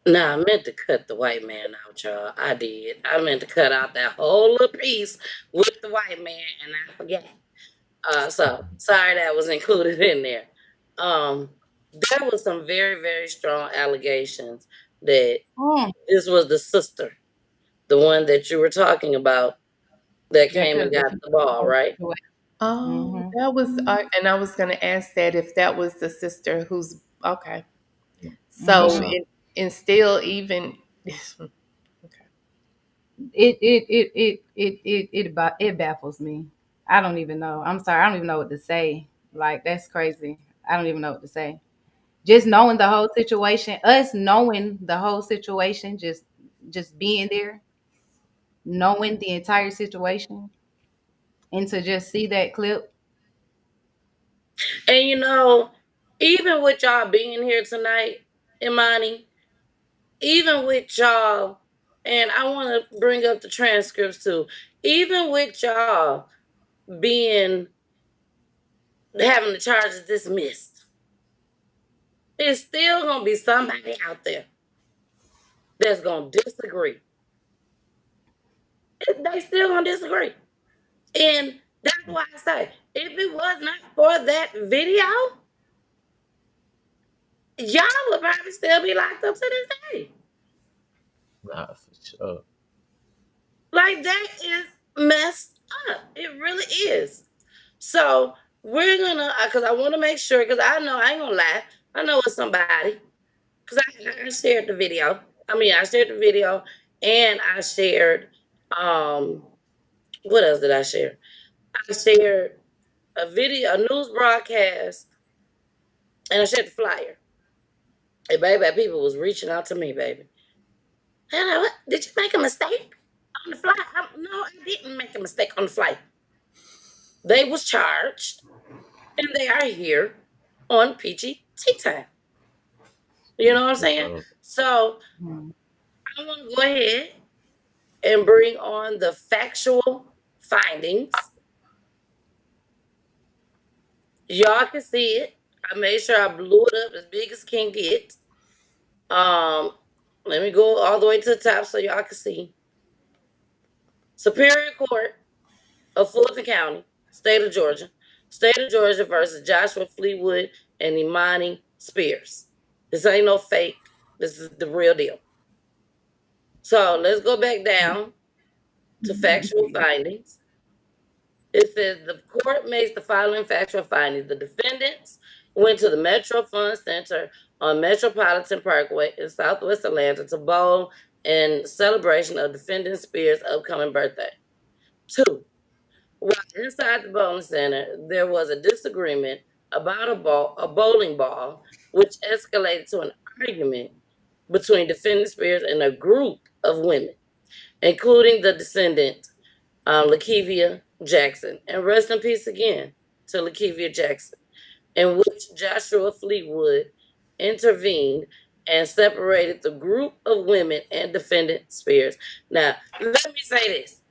Nah, I meant to cut the white man out, y'all. I did. I meant to cut out that whole little piece with the white man, and I forgot. So sorry that was included in there. There was some very, very strong allegations that this was the sister, the one that you were talking about, that came and got the ball, right? Oh, that was, and I was going to ask that if that was the sister who's okay. So and still even It baffles me. I don't even know. I'm sorry. I don't even know what to say. Like, that's crazy. I don't even know what to say. Just knowing the whole situation, us knowing the whole situation, just being there, knowing the entire situation, and to just see that clip. And even with y'all being here tonight, Imani, even with y'all, and I want to bring up the transcripts too, even with y'all having the charges dismissed, there's still gonna be somebody out there that's gonna disagree. They still gonna disagree. And that's why I say, if it was not for that video, y'all would probably still be locked up to this day. Nah, for sure. Like, that is messed up. It really is. So we're gonna, because I want to make sure, because I know, I ain't gonna lie, I know it's somebody, because I shared the video. I shared the video, and I shared, what else did I share? I shared a video, a news broadcast, and I shared the flyer. And baby, people was reaching out to me, baby. And I, what? Did you make a mistake on the flight? No, I didn't make a mistake on the flight. They was charged, and they are here on Peachy Tea Time. You know what I'm saying? So I want to go ahead and bring on the factual findings. Y'all can see it. I made sure I blew it up as big as can get. Let me go all the way to the top so y'all can see. Superior Court of Fulton County, State of Georgia. State of Georgia versus Joshua Fleetwood and Imani Spears. This ain't no fake. This is the real deal. So let's go back down to factual findings. It says the court makes the following factual findings. The defendants went to the Metro Fun Center on Metropolitan Parkway in Southwest Atlanta to bowl in celebration of defendant Spears' upcoming birthday. 2. While inside the bowling center, there was a disagreement about a bowling ball, which escalated to an argument between defendant Spears and a group of women, including the descendant, LaKevia Jackson. And rest in peace again to LaKevia Jackson, in which Joshua Fleetwood intervened and separated the group of women and defendant Spears. Now, let me say this.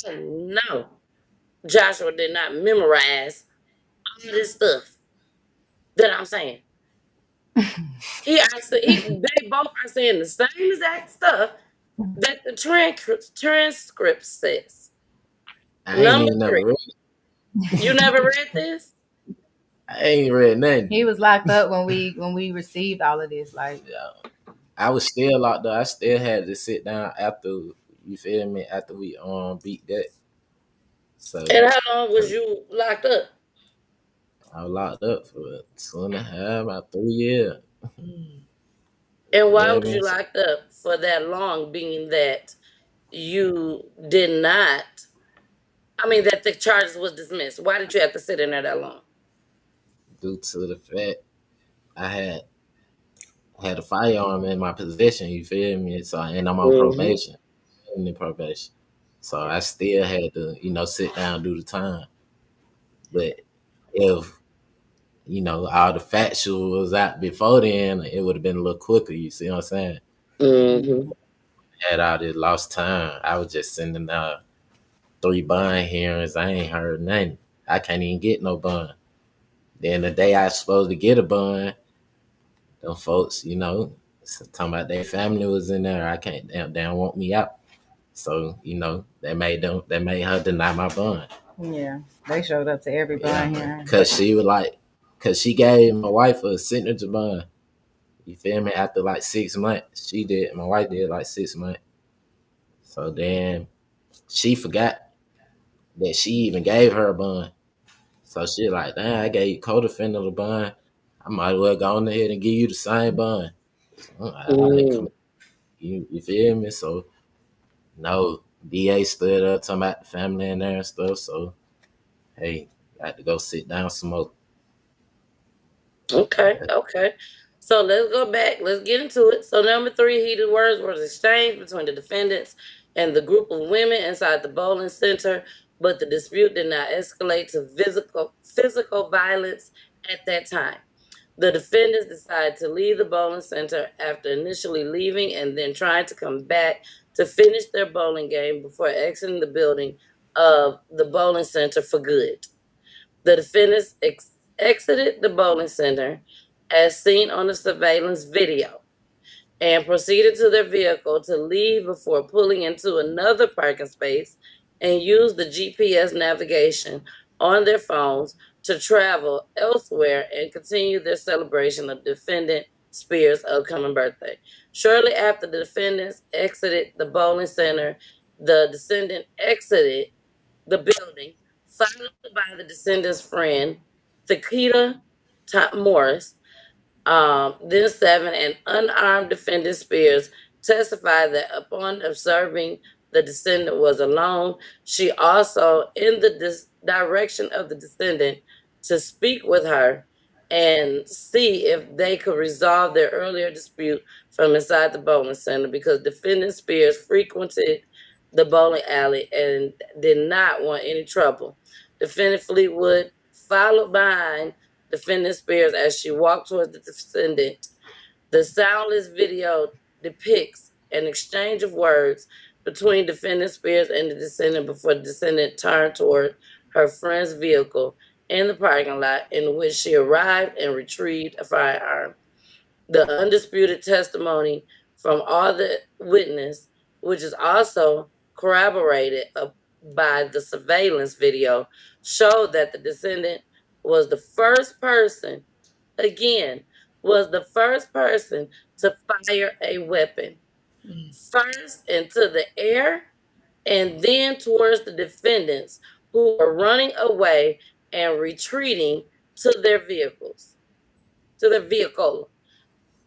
No, Joshua did not memorize all this stuff that I'm saying. They both are saying the same exact stuff that the transcript says. I ain't Number even never 3. read it. You never read this? I ain't read nothing. He was locked up when we received all of this. Like, I was still locked up. I still had to sit down after, you feel me, after we beat that. So And how long was you locked up? I was locked up for 2.5, about 3 years. And why Yeah, was you locked up for that long, being that you did not, that the charges was dismissed? Why did you have to sit in there that long? Due to the fact I had a firearm in my possession, you feel me? So, and I'm on probation, probation. So I still had to, sit down, do the time. But if, all the factual was out before then, it would have been a little quicker, you see what I'm saying? Mm-hmm. Had all this lost time. I was just sending out 3 bond hearings. I ain't heard nothing. I can't even get no bond. Then the day I was supposed to get a bond, them folks, talking about their family was in there. I can't, they don't want me out. So, they made her deny my bond. yeah, they showed up to every bond hearing. Cause she gave my wife a signature bond. You feel me? After like 6 months, my wife did like 6 months. So then she forgot that she even gave her a bond. So she like, damn, I gave you co-defendant a bond. I might as well go on ahead and give you the same bond. You feel me? So no, DA stood up talking about the family in there and stuff. So hey, got to go sit down some more. Okay. So let's go back. Let's get into it. So number 3, heated words were exchanged between the defendants and the group of women inside the bowling center, but the dispute did not escalate to physical violence at that time. The defendants decided to leave the bowling center after initially leaving and then trying to come back to finish their bowling game before exiting the building of the bowling center for good. The defendants exited the bowling center as seen on the surveillance video and proceeded to their vehicle to leave before pulling into another parking space and used the GPS navigation on their phones to travel elsewhere and continue their celebration of defendant Spears' upcoming birthday. Shortly after the defendants exited the bowling center, the descendant exited the building, followed by the descendant's friend, Thakita Morris. Then 7, and unarmed defendant Spears testified that upon observing the descendant was alone, she also in the direction of the descendant to speak with her and see if they could resolve their earlier dispute from inside the bowling center, because defendant Spears frequented the bowling alley and did not want any trouble. Defendant Fleetwood followed behind defendant Spears as she walked towards the descendant. The soundless video depicts an exchange of words between defendant Spears and the descendant before the descendant turned toward her friend's vehicle in the parking lot, in which she arrived and retrieved a firearm. The undisputed testimony from all the witness, which is also corroborated by the surveillance video, showed that the descendant was the first person to fire a weapon. First into the air and then towards the defendants who were running away and retreating to their vehicles, to their vehicle.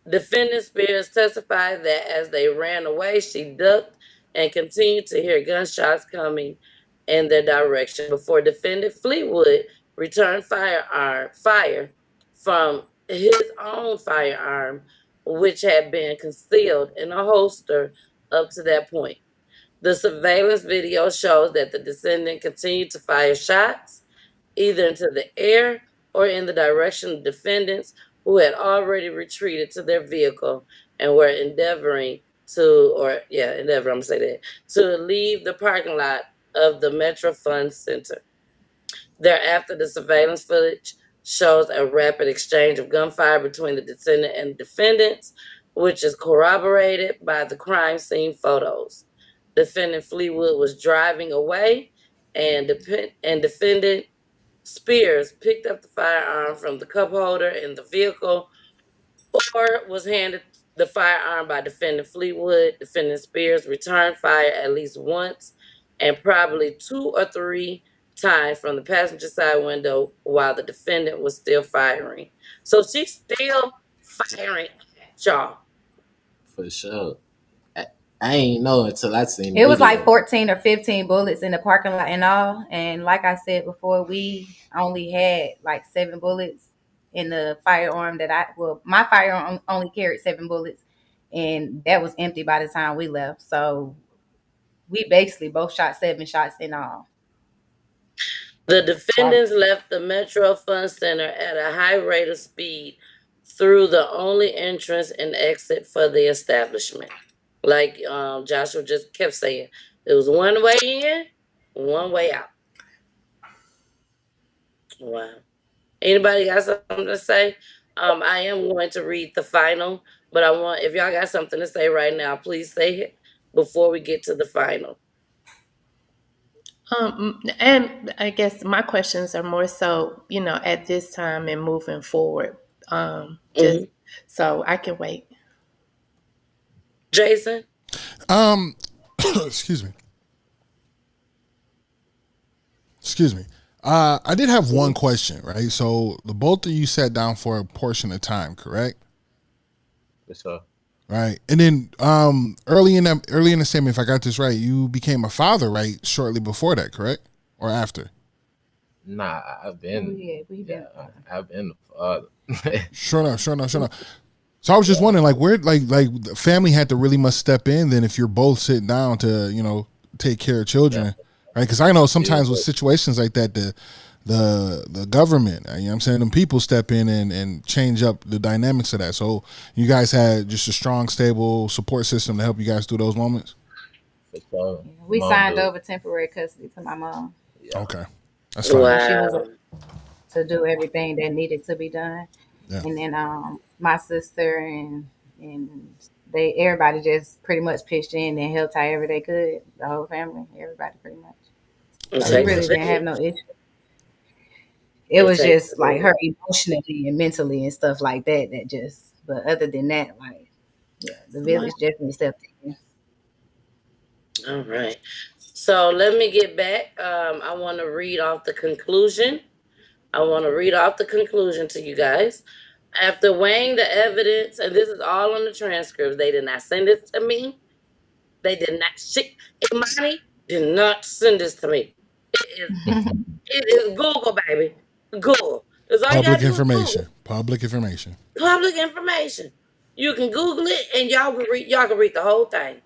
Defendant Spears testified that as they ran away, she ducked and continued to hear gunshots coming in their direction before defendant Fleetwood returned fire from his own firearm, which had been concealed in a holster up to that point. The surveillance video shows that the descendant continued to fire shots either into the air or in the direction of defendants who had already retreated to their vehicle and were endeavoring to leave the parking lot of the Metro Fund Center. Thereafter, the surveillance footage shows a rapid exchange of gunfire between the descendant and defendants, which is corroborated by the crime scene photos. Defendant Fleetwood was driving away, and defendant Spears picked up the firearm from the cup holder in the vehicle or was handed the firearm by defendant Fleetwood. Defendant Spears returned fire at least once and probably 2 or 3 times from the passenger side window while the defendant was still firing. So she's still firing at y'all. For sure. I ain't know until I seen It was video. like 14 or 15 bullets in the parking lot and all. And like I said before, we only had like 7 bullets in the firearm my firearm only carried 7 bullets, and that was empty by the time we left. So we basically both shot 7 shots in all. The defendants left the Metro Fund Center at a high rate of speed through the only entrance and exit for the establishment. Like Joshua just kept saying, there was one way in, one way out. Wow. Anybody got something to say? I am going to read the final, but if y'all got something to say right now, please say it before we get to the final. And I guess my questions are more so, at this time and moving forward. So I can wait. Jason? Excuse me. I did have one question, right? So the both of you sat down for a portion of time, correct? Yes, sir. Right. And then early in the statement, if I got this right, you became a father, right? Shortly before that, correct? Or after? Nah, I've been a father. Sure enough. So I was just wondering, like, where, like the family had to really must step in then if you're both sitting down to, take care of children, right? Because I know sometimes with situations like that, the government, you know what I'm saying, them people step in and change up the dynamics of that. So you guys had just a strong, stable support system to help you guys through those moments? We signed over temporary custody to my mom. Okay. That's fine. Wow. She was to do everything that needed to be done. Yeah. And then my sister and everybody just pretty much pitched in and helped however they could. The whole family, everybody pretty much. So we really didn't have no issue. It was just like her emotionally and mentally and stuff like that. But other than that, the village definitely stepped in. All right. So let me get back. I want to read off the conclusion. To you guys. After weighing the evidence, and this is all on the transcripts, they did not send it to me. They did not. Imani did not send this to me. It is Google, baby. Google. Public information. Public information. Public information. You can Google it, and y'all can read the whole thing.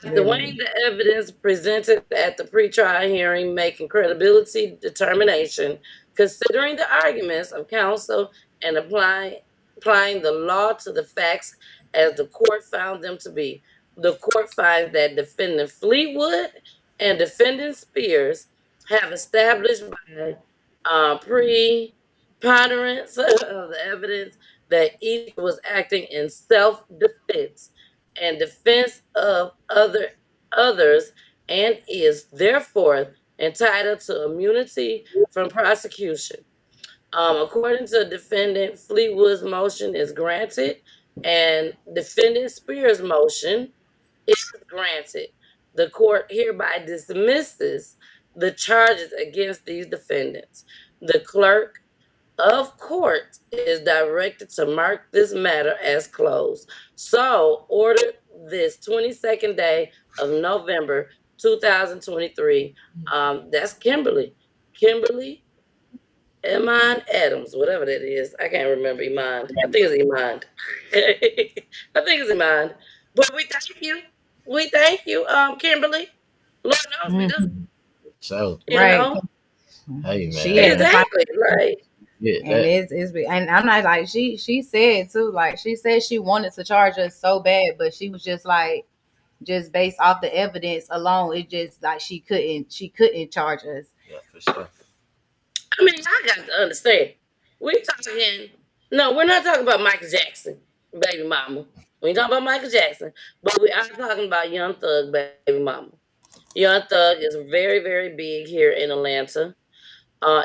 After weighing the evidence presented at the pretrial hearing, making credibility determination, considering the arguments of counsel, and applying the law to the facts as the court found them to be, the court finds that defendant Fleetwood and defendant Spears have established by preponderance of the evidence that each was acting in self-defense and defense of others, and is therefore entitled to immunity from prosecution. According to defendant Fleetwood's motion is granted, and defendant Spears' motion is granted. The court hereby dismisses the charges against these defendants. The clerk of court is directed to mark this matter as closed. So, ordered this 22nd day of November 2023. That's Kimberly. Kimberly Iman Adams, whatever that is. I can't remember Iman. I think it's Iman. I think it's Iman. But we thank you. We thank you, Kimberly. Lord knows we do. So, You Right. know? hey man, She had to fight. Exactly. Like, yeah, And and I'm not like she said too, like she said she wanted to charge us so bad, but she was just like, just based off the evidence alone, it just like she couldn't charge us. yeah, for sure. I mean, I got to understand. We talking. No, we're not talking about Michael Jackson, baby mama. We ain't talking about Michael Jackson, but we are talking about Young Thug, baby mama. Young Thug is very, very big here in Atlanta,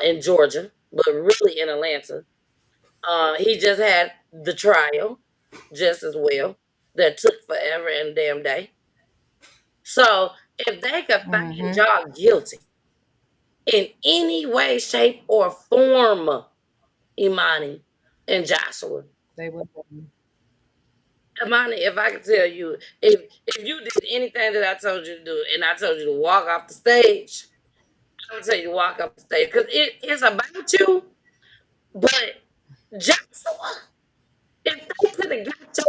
in Georgia, but really in Atlanta. He just had the trial, just as well. That took forever and a damn day. So if they could find y'all guilty in any way, shape, or form, Imani and Joshua. They would. Imani, if I could tell you, if you did anything that I told you to do, and I told you to walk off the stage, I would tell you to walk off the stage because it's about you. But Joshua, if they could have got your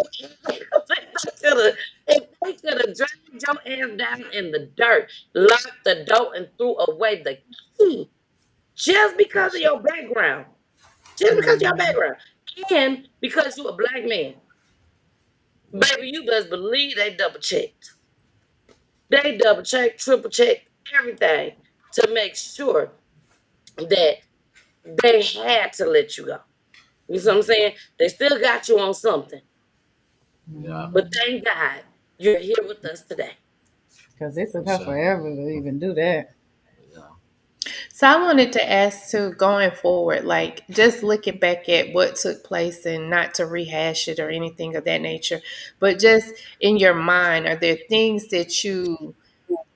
if they could have dragged your ass down in the dirt, locked the door, and threw away the key, just because of your background, just because of your background, and because you a black man. Baby, you best believe they double checked. They double checked, triple checked everything to make sure that they had to let you go. You know what I'm saying? They still got you on something. Yeah. But thank God you're here with us today. Because it took her forever to even do that. So I wanted to ask too, going forward, like just looking back at what took place and not to rehash it or anything of that nature, but just in your mind, are there things that you,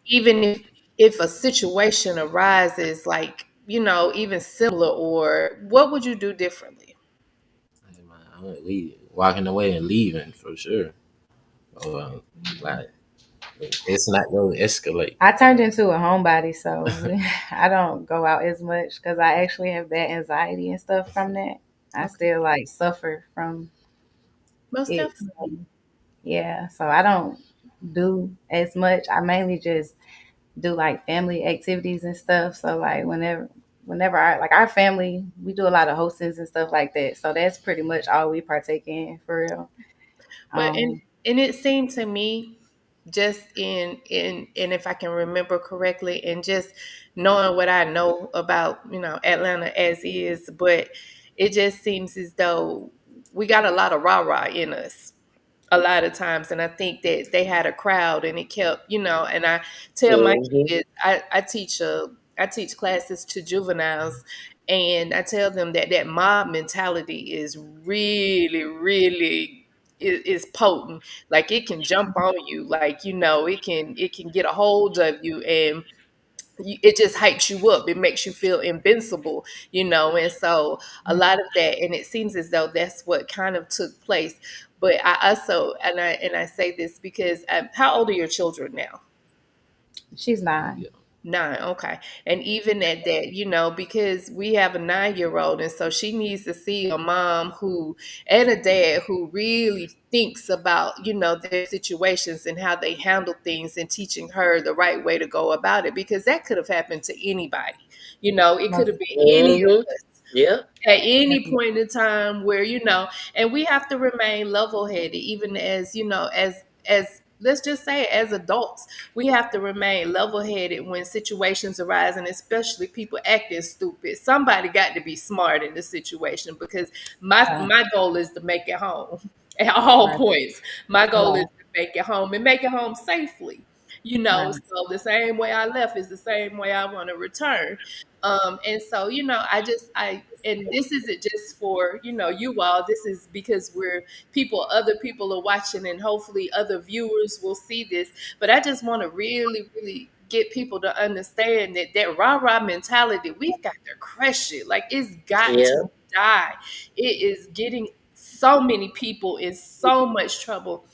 even if a situation arises, like, you know, even similar, or what would you do differently? Hey, man, we walking away and leaving for sure. Like it's not going to escalate. I turned into a homebody, so I don't go out as much because I actually have bad anxiety and stuff from that. I still like suffer from Most it. definitely. Yeah, so I don't do as much. I mainly just do like family activities and stuff. So like whenever our family, we do a lot of hostings and stuff like that. So that's pretty much all we partake in for real. But and it seemed to me, just in and if I can remember correctly, and just knowing what I know about, you know, Atlanta as is, but it just seems as though we got a lot of rah-rah in us a lot of times, and I think that they had a crowd and it kept, you know, and I tell my Mhm. kids, I teach classes to juveniles, and I tell them that that mob mentality is really, really is potent. Like it can jump on you, like, you know, it can get a hold of you, and it just hypes you up. It makes you feel invincible, you know. And so a lot of that, and it seems as though that's what kind of took place. But I also, and I say this because how old are your children now? She's 9. 9, okay. And even at that, you know, because we have a 9-year-old, and so she needs to see a mom who, and a dad who really thinks about, you know, their situations and how they handle things, and teaching her the right way to go about it, because that could have happened to anybody. You know, it could have been any of Mhm. us Yeah. at any point in time, where, you know, and we have to remain level headed, even as, you know, as let's just say as adults, we have to remain level headed when situations arise, and especially people acting stupid. Somebody got to be smart in the situation, because my goal is to make it home at all Right. points. My goal is Right. to make it home, and make it home safely. You know, Right. so the same way I left is the same way I want to return. And so, you know, and this isn't just for, you know, you all, this is because other people are watching, and hopefully other viewers will see this. But I just want to really, really get people to understand that rah-rah mentality, we've got to crush it. Like, it's got Yeah. to die. It is getting so many people in so much trouble.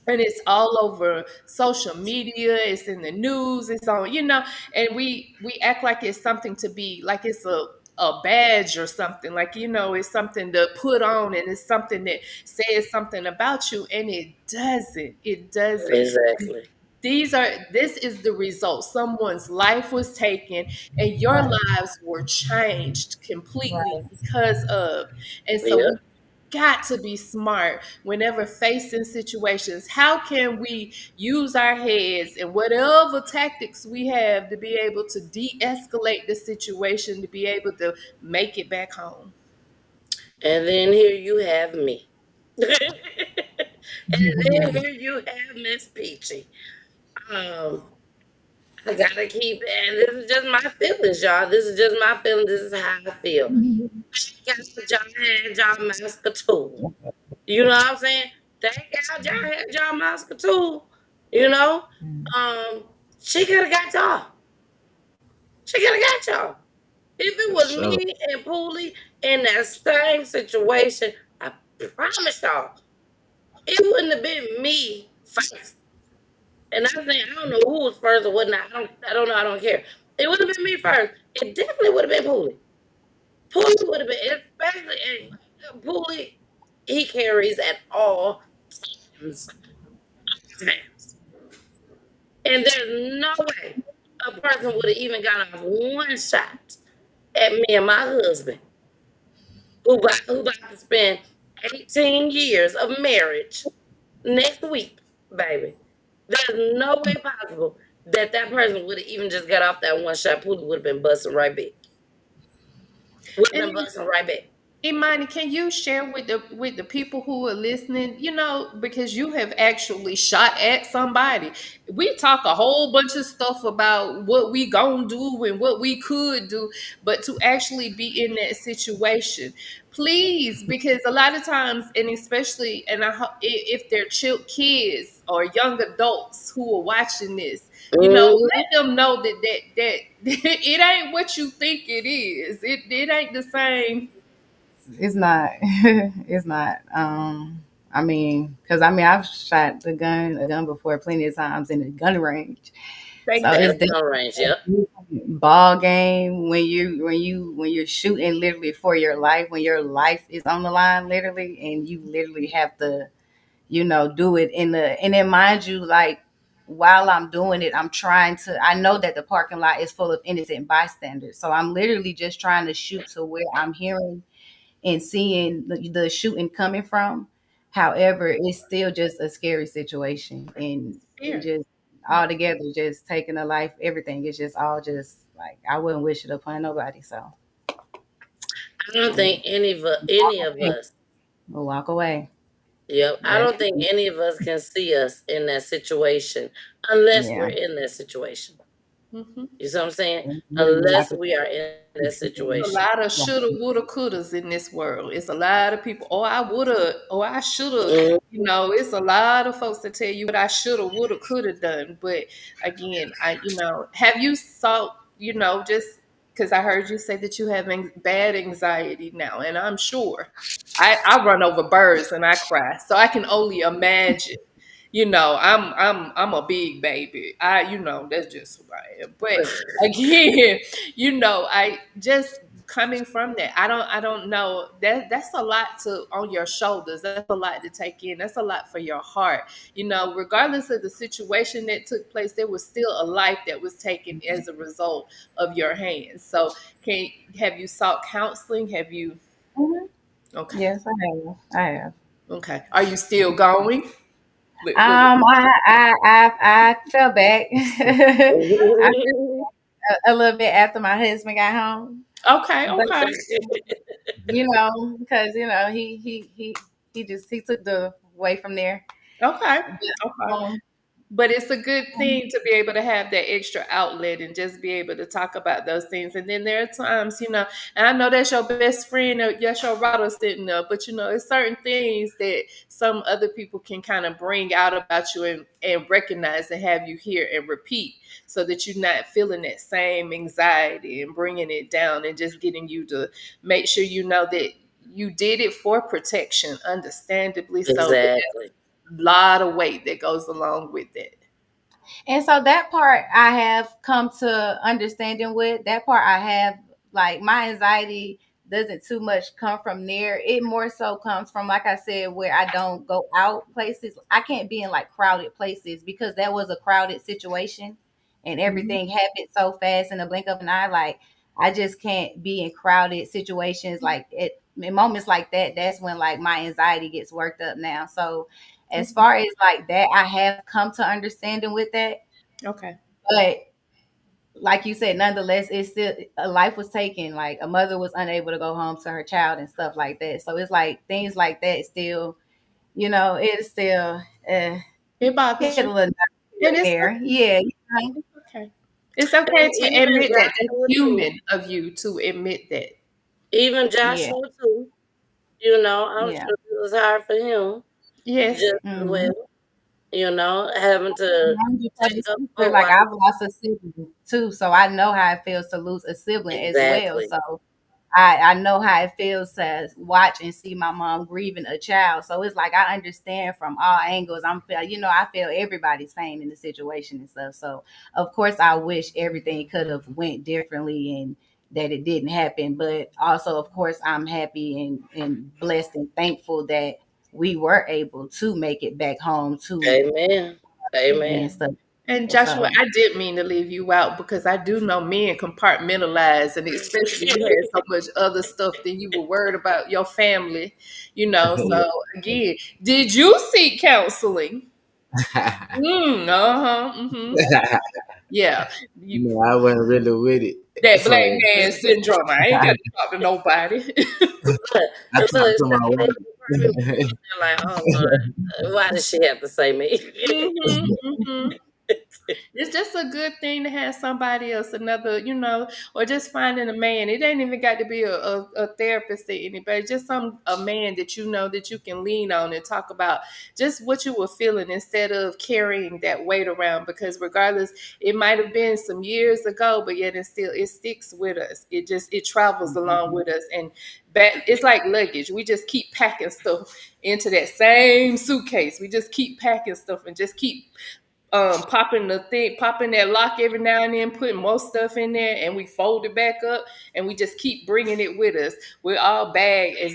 And it's all over social media, it's in the news, it's on, and we act like it's something to be, like it's a badge or something, like, it's something to put on, and it's something that says something about you, and it doesn't. Exactly. This is the result. Someone's life was taken, and your lives were changed completely because of. And so Yeah. we got to be smart whenever facing situations. How can we use our heads and whatever tactics we have to be able to de-escalate the situation, to be able to make it back home? And then here you have me. And then here you have Miss Peachy. Um, I gotta keep, and this is just my feelings, y'all. This is just my feelings. This is how I feel. Thank God y'all had y'all master too. You know what I'm saying? Thank God y'all had y'all master too. You know, she could have got y'all. She could have got y'all. If it was So me and Pooley in that same situation, I promise y'all, it wouldn't have been me first. And I'm saying I don't know who was first or whatnot. I don't know. I don't care. It would have been me first. It definitely would have been Pooley. Pooley would have been, especially Pooley. He carries at all times. Times. And there's no way a person would have even got off one shot at me and my husband, who about to spend 18 years of marriage next week, baby. There's no way possible that person would have even just got off that one shot. Pooley would have been busting right back. Would have been And busting right back. Imani, can you share with the people who are listening, because you have actually shot at somebody. We talk a whole bunch of stuff about what we gonna do and what we could do, but to actually be in that situation, please, because a lot of times, and especially, if they're kids or young adults who are watching this, let them know that it ain't what you think it is. It ain't the same. It's not. It's not. Because I've shot a gun before plenty of times in the gun range. So And it's it's no range, yep. ball game when you're shooting literally for your life, when your life is on the line, literally, and you literally have to, do it and then mind you, like while I'm doing it, I know that the parking lot is full of innocent bystanders. So I'm literally just trying to shoot to where I'm hearing and seeing the shooting coming from. However, it's still just a scary situation, and Fear. just altogether, just taking a life, everything is just all just like I wouldn't wish it upon nobody. So I don't think any of us. we'll walk away. Yep. I That's don't think any of us can see us in that situation unless we're yeah. in that situation. Mm-hmm. You see what I'm saying? Literally have Unless to. we are in that A situation. lot of shoulda, woulda, couldas in this world. It's a lot of people. Oh, I woulda. Oh, I shoulda. Mhm. It's a lot of folks that tell you what I shoulda, woulda, coulda done. But again, have you sought, just because I heard you say that you have bad anxiety now, and I'm sure I run over birds and I cry, so I can only imagine. I'm a big baby. That's just who I am. But again, I just coming from that. I don't know. That's a lot on your shoulders. That's a lot to take in. That's a lot for your heart. Regardless of the situation that took place, there was still a life that was taken as a result of your hands. So have you sought counseling? Have you Mhm. okay. Yes, I have. Okay. Are you still going? I fell back. I a little bit after my husband got home. Okay, But okay. because he took the way from there. Okay. But, Okay. But it's a good thing to be able to have that extra outlet and just be able to talk about those things. And then there are times, and I know that's your best friend or that's your rider sitting there, but it's certain things that some other people can kind of bring out about you and recognize and have you hear and repeat so that you're not feeling that same anxiety and bringing it down and just getting you to make sure you know that you did it for protection, understandably so. But Exactly. lot of weight that goes along with it. And so that part I have come to understanding with. That part I have, like, my anxiety doesn't too much come from there. It more so comes from, like I said, where I don't go out places. I can't be in like crowded places because that was a crowded situation and everything happened so fast in the blink of an eye. Like, I just can't be in crowded situations. Like, in moments like that, that's when like my anxiety gets worked up now. So as far as like that, I have come to understanding with that. Okay. But like you said, nonetheless, it's still a life was taken. Like, a mother was unable to go home to her child and stuff like that. So it's like things like that still, it's still it bothers hit a you. little And it's there. Yeah. okay. It's okay And to even admit that. That's Joshua too. human of you to admit that. Even Yeah. Joshua too. I'm Yeah. sure it was hard for him Yes. just as Mm-hmm. well. Having to take up But for like, wife. I've lost a sibling too, so I know how it feels to lose a sibling as well. Exactly. So I know how it feels to watch and see my mom grieving a child. So it's like I understand from all angles. I feel everybody's pain in the situation and stuff. So of course I wish everything could have went differently and that it didn't happen. But also, of course, I'm happy and blessed and thankful that we were able to make it back home to Amen. and Amen. stuff. And And Joshua, so I did mean to leave you out because I do know men compartmentalize, and especially you had so much other stuff than you were worried about your family. So again, did you seek counseling? Yeah. You, I wasn't really with it. that black So man syndrome. I ain't got to talk to nobody. Look, I look, talked to my they wife. probably like, oh Lord, why does she have to say me? hmm It's just a good thing to have somebody else, or just finding a man. It ain't even got to be a therapist or anybody, just a man that you know that you can lean on and talk about just what you were feeling instead of carrying that weight around. Because regardless, it might have been some years ago, but yet it sticks with us. It travels along with us, and it's like luggage. We just keep packing stuff into that same suitcase. We just keep packing stuff and just keep popping that lock every now and then, putting more stuff in there, and we fold it back up, and we just keep bringing it with us. We're all bag, as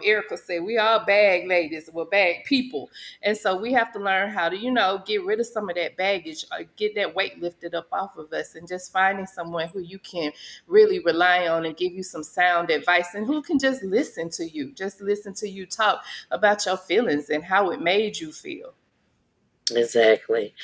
Erica said, we all bag ladies, we're bag people, and so we have to learn how to, get rid of some of that baggage, get that weight lifted up off of us, and just finding someone who you can really rely on and give you some sound advice, and who can just listen to you talk about your feelings and how it made you feel. Exactly.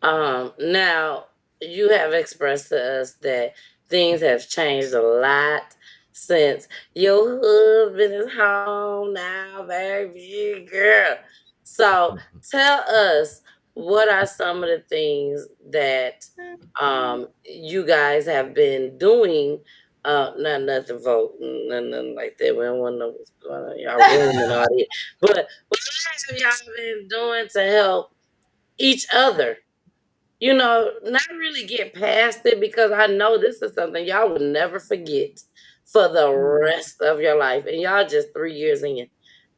Now you have expressed to us that things have changed a lot since your husband is home now, baby girl. So tell us, what are some of the things that you guys have been doing? Nothing voting, nothing like that. We don't want to know what's going on in y'all room and all that. But what have y'all been doing to help each other? Not really get past it, because I know this is something y'all will never forget for the rest of your life. And y'all just 3 years in.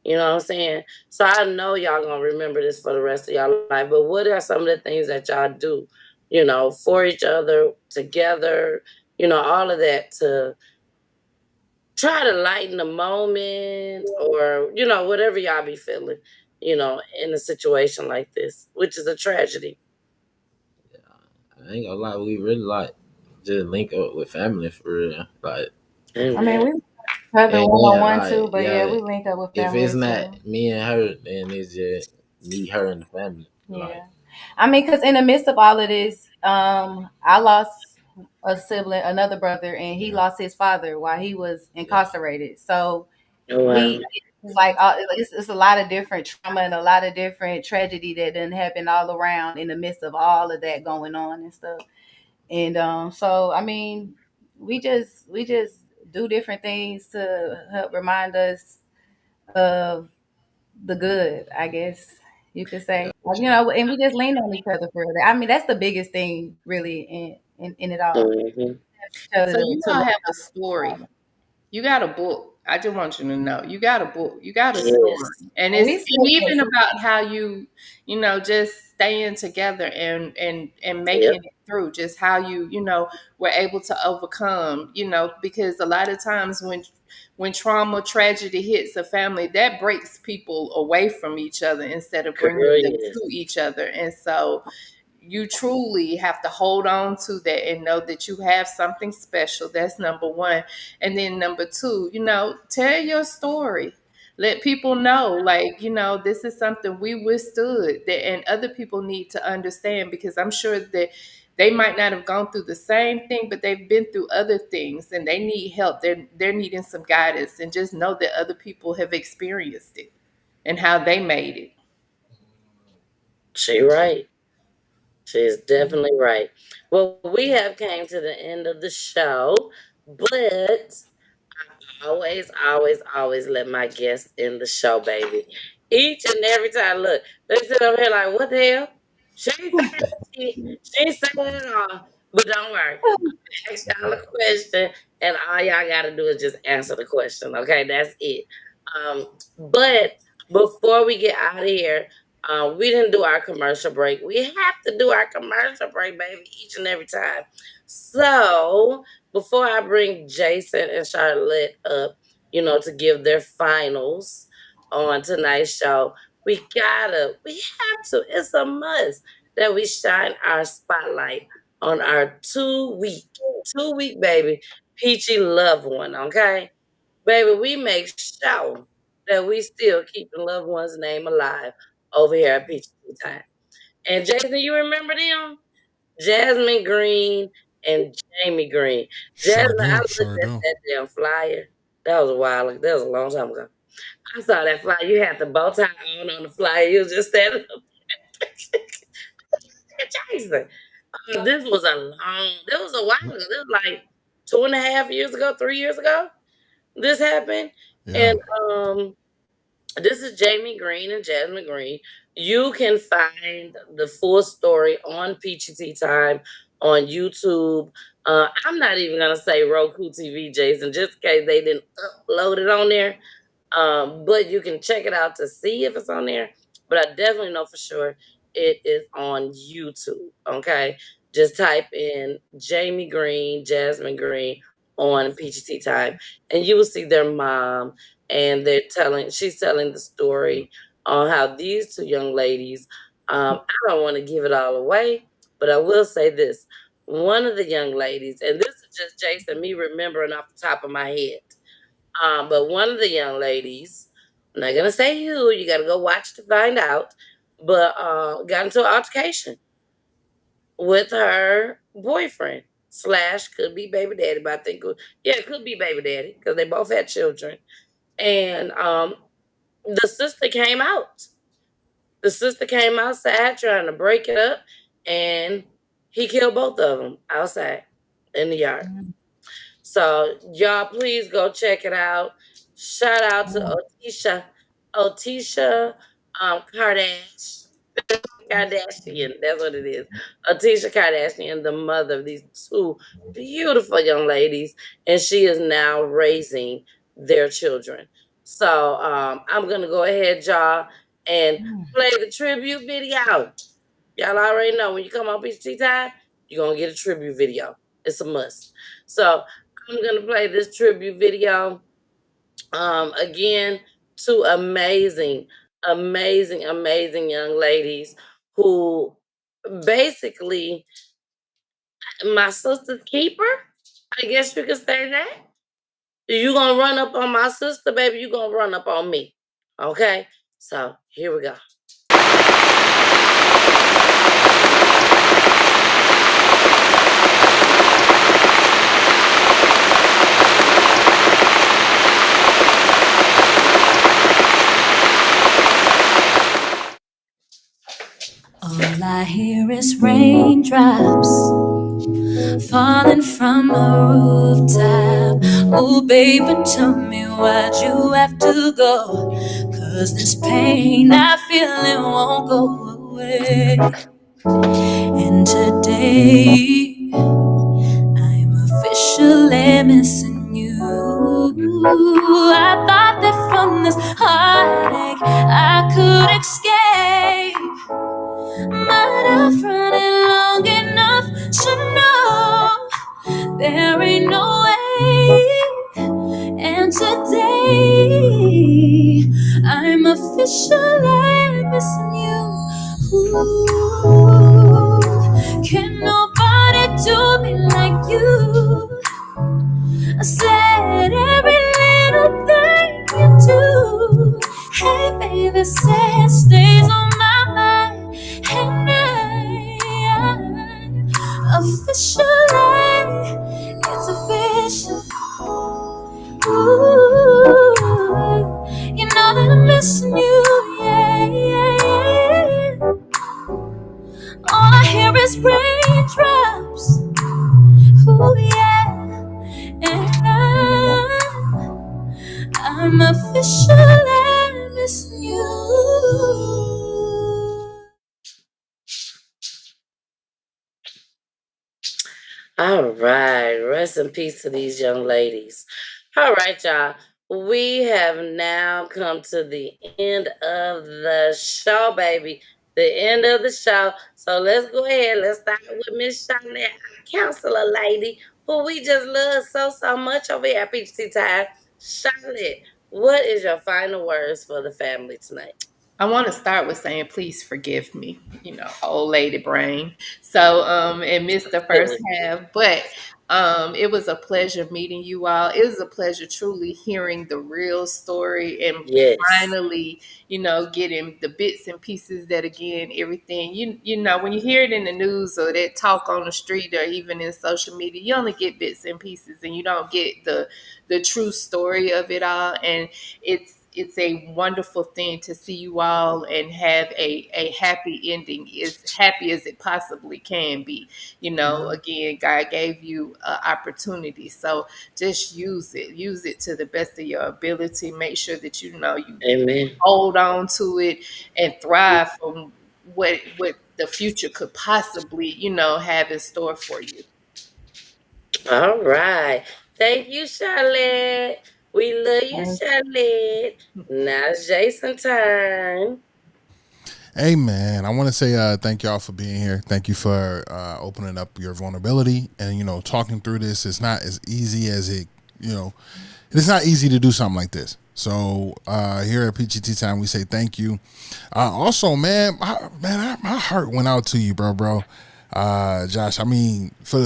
You know what I'm saying? So I know y'all gonna remember this for the rest of y'all life. But what are some of the things that y'all do, for each other, together, all of that, to try to lighten the moment, or, whatever y'all be feeling, in a situation like this, which is a tragedy. I ain't gonna lie, we really like just link up with family for real. Like, I mean, we Amen. each other and one on then one like, too, but yeah, yeah, we link up with if it's family too. not me and her, then it's just me, her, and the family. Like, Yeah. I mean, because in the midst of all of this, I lost a sibling, another brother, and he lost his father while he was incarcerated. So Oh, we wow. It's like it's a lot of different trauma and a lot of different tragedy that done happen all around in the midst of all of that going on and stuff. And so I mean, we just do different things to help remind us of the good, I guess you could say. And we just lean on each other for that. I mean, that's the biggest thing really in it all. Mm-hmm. Each other So you to all lean have a story. You got a book. I just want you to know you got a book. You got a story, Yes. and on. it's We and still even about how just staying together and making Yep. it through. Just how you were able to overcome. Because a lot of times when trauma, tragedy hits a family, that breaks people away from each other instead of bringing Girl, them yes. to each other. And so you truly have to hold on to that and know that you have something special. That's number one. And then number two, tell your story. Let people know, like, this is something we withstood that, and other people need to understand, because I'm sure that they might not have gone through the same thing, but they've been through other things and they need help. They're needing some guidance, and just know that other people have experienced it and how they made it. She right. She's definitely right. Well, we have came to the end of the show, but always, always, always let my guests in the show, baby. Each and every time, look, they sit up here like, what the hell? She ain't saying shit. She ain't saying it all. But don't worry. Ask y'all a question, and all y'all gotta do is just answer the question. Okay, that's it. But before we get out of here, we didn't do our commercial break. We have to do our commercial break, baby, each and every time. So before I bring Jason and Charlotte up, to give their finals on tonight's show, we have to. It's a must that we shine our spotlight on our 2 week baby, Peachy loved one, okay? Baby, we make sure that we still keep the loved one's name alive over here at Peachy Tea Time. And Jason, you remember them? Jasmine Green and Jamie Green. Sure Jasmine, I do, looked sure at do. that damn flyer. That was a while ago. That was a long time ago. I saw that flyer. You had the bow tie on the flyer. You was just standing up. Jason. This was a while ago. This was like 2.5 years ago, 3 years ago. This happened. Yeah. And this is Jamie Green and Jasmine Green. You can find the full story on Peachy Tea Time on YouTube. I'm not even gonna say Roku TV, Jason, just in case they didn't upload it on there. But you can check it out to see if it's on there. But I definitely know for sure it is on YouTube. Okay. Just type in Jamie Green, Jasmine Green on Peachy Tea Time, and you will see their mom, and she's telling the story on how these two young ladies, I don't want to give it all away, but I will say this. One of the young ladies, and this is just Jason, me remembering off the top of my head. But one of the young ladies, I'm not gonna say who, you gotta go watch to find out, but got into an altercation with her boyfriend slash could be baby daddy, but I think it could be baby daddy because they both had children. And the sister came out. The sister came outside trying to break it up, and he killed both of them outside in the yard. So y'all, please go check it out. Shout out to Otisha Kardashian. That's what it is. Otisha Kardashian, the mother of these two beautiful young ladies, and she is now raising their children. So I'm gonna go ahead, y'all, and play the tribute video. Y'all already know when you come on Peach Tea Time, you're gonna get a tribute video. It's a must. So I'm gonna play this tribute video. Again, two amazing, amazing, amazing young ladies who basically my sister's keeper. I guess you could say that. You gonna run up on my sister, baby, you gonna run up on me. Okay? So here we go. All I hear is raindrops falling from a rooftop. Oh, baby, tell me why'd you have to go? 'Cause this pain I feel it won't go away. And today I'm officially missing you. I thought that from this heartache I could escape, but I've run it long enough to know there ain't no way. And today I'm officially missing you. Ooh, can nobody do me like you? I said every little thing you do. Hey baby, say it stays on my mind. And officially, it's official. Ooh, you know that I'm missing you, yeah, yeah, yeah. All I hear is raindrops. Ooh, yeah, and I'm officially missing you. All right. Rest in peace to these young ladies. All right, y'all. We have now come to the end of the show, baby. The end of the show. So let's go ahead. Let's start with Miss Charlotte, our counselor lady, who we just love so much over here at PGT Time. Charlotte, what is your final words for the family tonight? I want to start with saying, please forgive me, old lady brain. So, and missed the first half, but it was a pleasure meeting you all. It was a pleasure truly hearing the real story and finally, getting the bits and pieces that, again, everything, when you hear it in the news or that talk on the street or even in social media, you only get bits and pieces and you don't get the true story of it all. And it's a wonderful thing to see you all and have a happy ending, as happy as it possibly can be. Again, God gave you an opportunity. So just use it to the best of your ability. Make sure that you Amen. hold on to it and thrive from what the future could possibly, have in store for you. All right. Thank you, Charlotte. We love you, Charlotte. Now it's Jason's turn. Hey man, I want to say thank y'all for being here. Thank you for opening up your vulnerability and talking through this. It's not as easy as it's not easy to do something like this. So here at PGT Time, we say thank you. Also, man, my heart went out to you, bro. Josh, I mean, for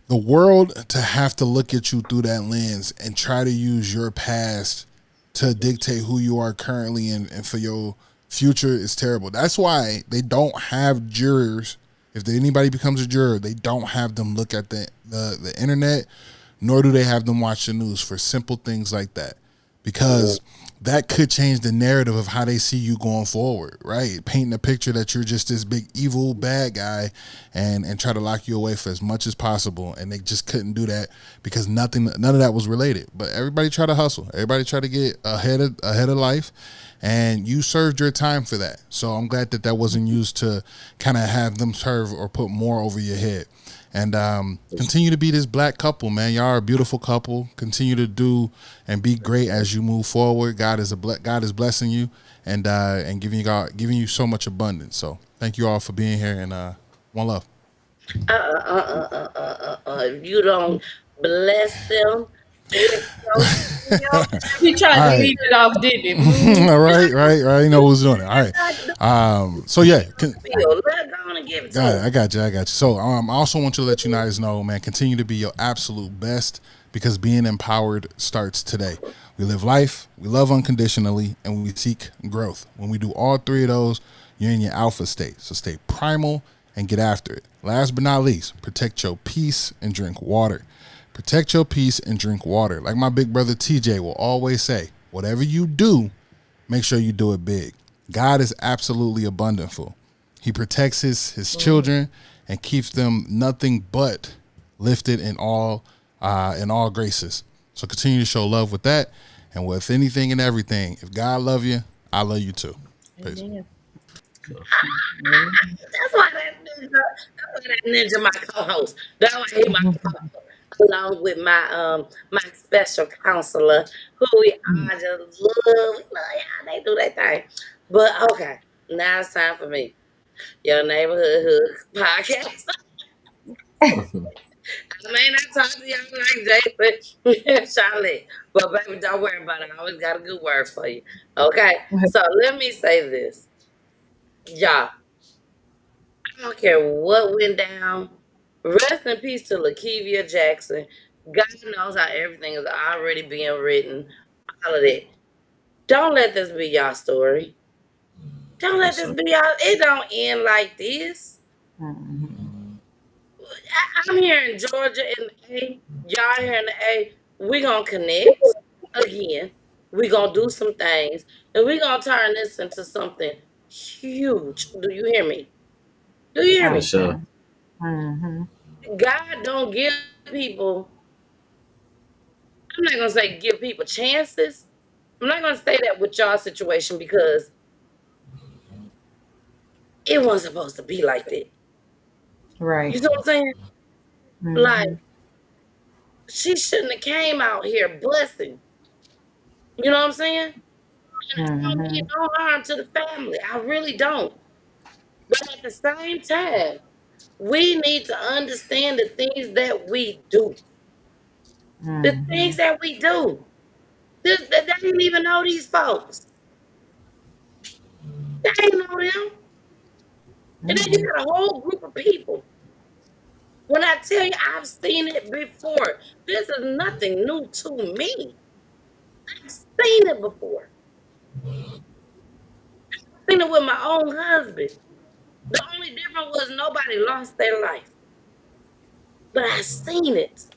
the world to have to look at you through that lens and try to use your past to dictate who you are currently and for your future is terrible. That's why they don't have jurors. If anybody becomes a juror, they don't have them look at the internet, nor do they have them watch the news for simple things like that. Because that could change the narrative of how they see you going forward, right? Painting a picture that you're just this big evil bad guy and try to lock you away for as much as possible. And they just couldn't do that because none of that was related. But everybody tried to hustle. Everybody tried to get ahead of life. And you served your time for that. So I'm glad that wasn't used to kind of have them serve or put more over your head. And continue to be this black couple, man. Y'all are a beautiful couple. Continue to do and be great as you move forward. God is blessing you and giving you so much abundance. So thank you all for being here and one love. If you don't bless them, he tried to leave it off, didn't he? right. You know who's doing it. All right. So yeah. I got you. So I also want to let you guys know, man, continue to be your absolute best because being empowered starts today. We live life, we love unconditionally, and we seek growth. When we do all three of those, you're in your alpha state. So stay primal and get after it. Last but not least, protect your peace and drink water. Protect your peace and drink water. Like my big brother TJ will always say, whatever you do, make sure you do it big. God is absolutely abundantful. He protects his children and keeps them nothing but lifted in all graces. So continue to show love with that and with anything and everything. If God love you, I love you too. Peace. That's why that ninja my co-host. That's why he my co-host. Along with my special counselor, who we all just love. We love y'all. They do their thing. But okay, now it's time for me. Your neighborhood hood podcast. I may not talk to y'all like Jason and Charlotte, but baby, don't worry about it. I always got a good word for you. Okay, so let me say this, y'all. I don't care what went down. Rest in peace to LaKevia Jackson. God knows how everything is already being written. All of that. Don't let this be y'all story. Don't let this be y'all. It don't end like this. I'm here in Georgia in the A. Y'all here in the A. We gonna connect again. We gonna do some things, and we gonna turn this into something huge. Do you hear me? Do you hear For me? sure. God don't give people. I'm not gonna say give people chances. I'm not gonna say that with y'all situation because it wasn't supposed to be like that. Right. You see what I'm saying? Like she shouldn't have came out here blessing. You know what I'm saying? And I don't mean no harm to the family. I really don't. But at the same time, we need to understand the things that we do. The things that we do. They didn't even know these folks. They ain't know them. And then you got a whole group of people. When I tell you I've seen it before, this is nothing new to me. I've seen it before. I've seen it with my own husband. The only difference was nobody lost their life. But I seen it.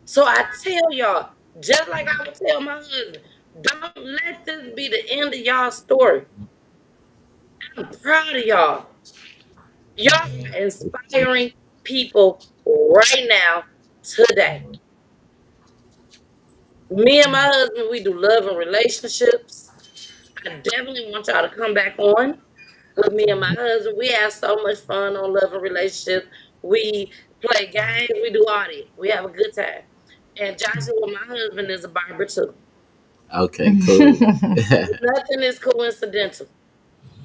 So I tell y'all, just like I would tell my husband, don't let this be the end of y'all story. I'm proud of y'all. Y'all are inspiring people right now, today. Me and my husband, we do love and relationships. I definitely want y'all to come back on with me and my husband. We have so much fun on love and relationships. We play games. We do all that. We have a good time. And Joshua, my husband, is a barber too. Okay, cool. Nothing is coincidental.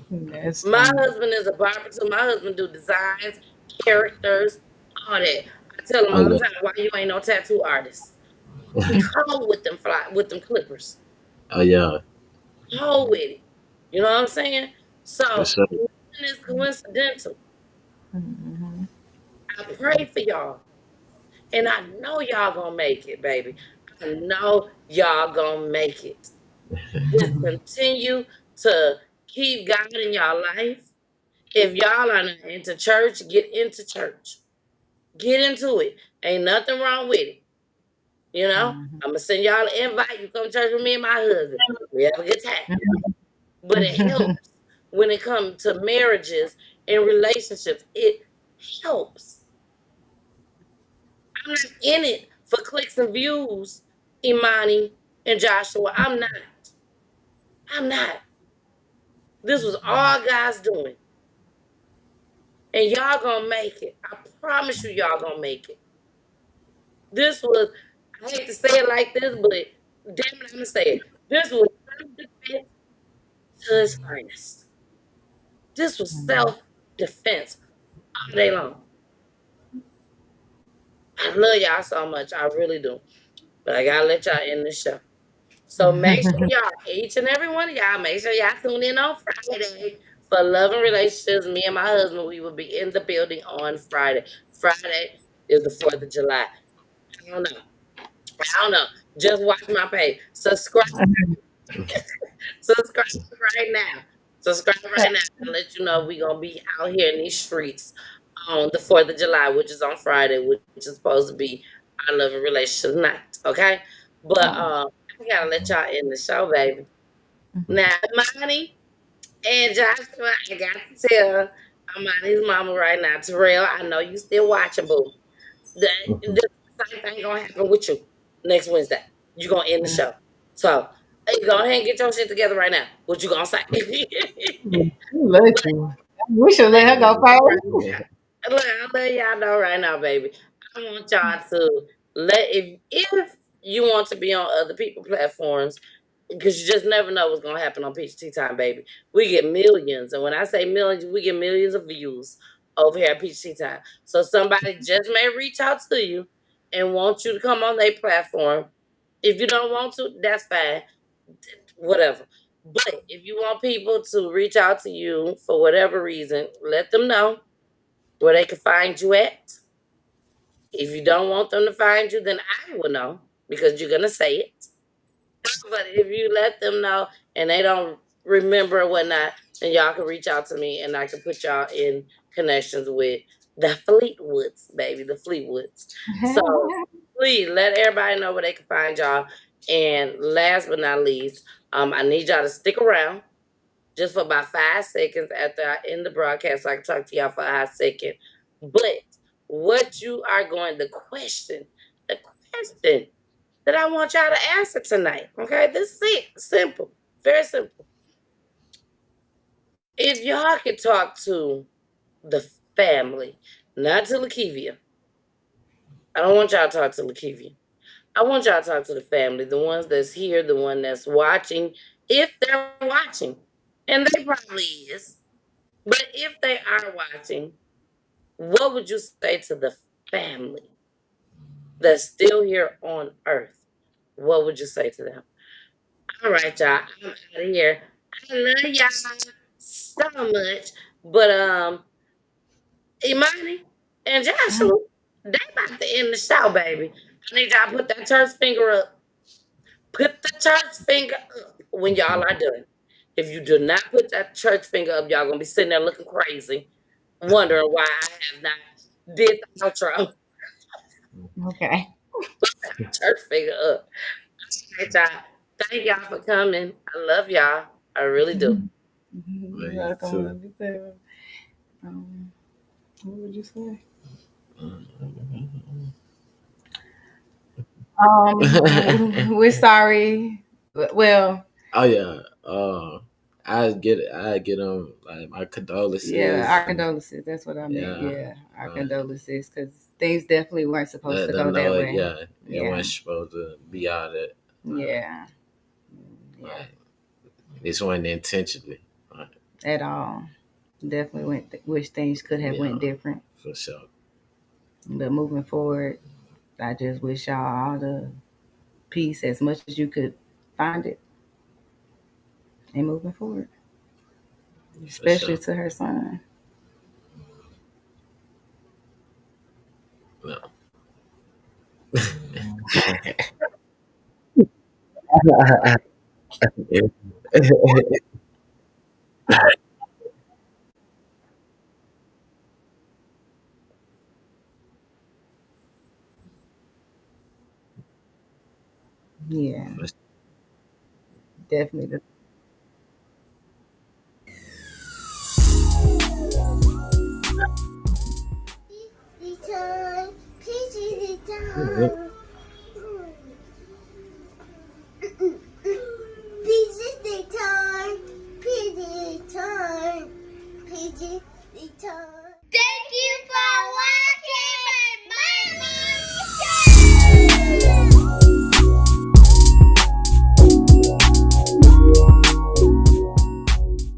My husband is a barber too. My husband do designs, characters, all that. I tell him all the time, why you ain't no tattoo artist? He cold with them clippers. Oh yeah, Hold with it. You know what I'm saying? So for sure. nothing is coincidental. I pray for y'all. And I know y'all gonna make it, baby. I know y'all gonna make it. Just continue to keep God in y'all life. If y'all are not into church, get into church. Get into it. Ain't nothing wrong with it. You know? I'm gonna send y'all an invite. You come to church with me and my husband. We have a good time. But it helps when it comes to marriages and relationships. It helps. I'm not in it for clicks and views, Imani and Joshua. I'm not. I'm not. This was all God's doing. And y'all gonna make it. I promise you, y'all gonna make it. This was, I hate to say it like this, but damn it, I'm gonna say it. This was self-defense to its finest. This was self-defense all day long. I love y'all so much. I really do. But I gotta let y'all end the show. So make sure y'all, each and every one of y'all, make sure y'all tune in on Friday for Love and Relationships. Me and my husband, we will be in the building on Friday. Friday is the 4th of July. I don't know. I don't know. Just watch my page. Subscribe. Subscribe right now. Subscribe right now and let you know we're going to be out here in these streets on the 4th of July, which is on Friday, which is supposed to be our Love and Relationships night. Okay? But I got to let y'all end the show, baby. Now, Imani and Joshua, I got to tell Imani's mama right now, Terrell, I know you still watching, boo. The same thing gonna happen with you next Wednesday. You gonna end the show. So, hey, go ahead and get your shit together right now. What you gonna say? We should let her go first. Look, I'm letting y'all know right now, baby. I want y'all to if you want to be on other people platforms, because you just never know what's gonna happen on Peach Tea Time, baby. We get millions, and when I say millions, we get millions of views over here at Peach Tea Time. So somebody just may reach out to you and want you to come on their platform. If you don't want to, that's fine. Whatever. But if you want people to reach out to you for whatever reason, let them know where they can find you at. If you don't want them to find you, then I will know because you're gonna say it. But if you let them know and they don't remember or whatnot, then y'all can reach out to me and I can put y'all in connections with the Fleetwoods, baby, the Fleetwoods. So please let everybody know where they can find y'all. And last but not least, I need y'all to stick around just for about 5 seconds after I end the broadcast so I can talk to y'all for a hot second. But what you are going, the question that I want y'all to answer tonight, okay? This is it. Simple. Very simple. If y'all could talk to the family, not to LaKevia. I don't want y'all to talk to LaKevia. I want y'all to talk to the family, the ones that's here, the one that's watching, if they're watching. And they probably is. But if they are watching, what would you say to the family that's still here on earth? What would you say to them? All right, y'all. I'm out of here. I love y'all so much. But Imani and Joshua, they about to end the show, baby. I need y'all to put that church finger up. Put the church finger up when y'all are done. If you do not put that church finger up, y'all gonna be sitting there looking crazy, wondering why I have not did the outro. Okay. Put that church finger up. All right, y'all. Thank y'all for coming. I love y'all. I really do. You're welcome. Love you too. What would you say? We're sorry. Well, Oh yeah. I get them like my condolences. yeah, our condolences. That's what I meant. Yeah, our condolences, because things definitely weren't supposed Let to them go that know way. it wasn't supposed to be out of it. Yeah. This wasn't intentionally. At all. Definitely wish things could have went different. For sure. But moving forward, I just wish y'all all the peace as much as you could find it. And moving forward. Especially to her son. No. Yeah. Definitely. Thank you for watching.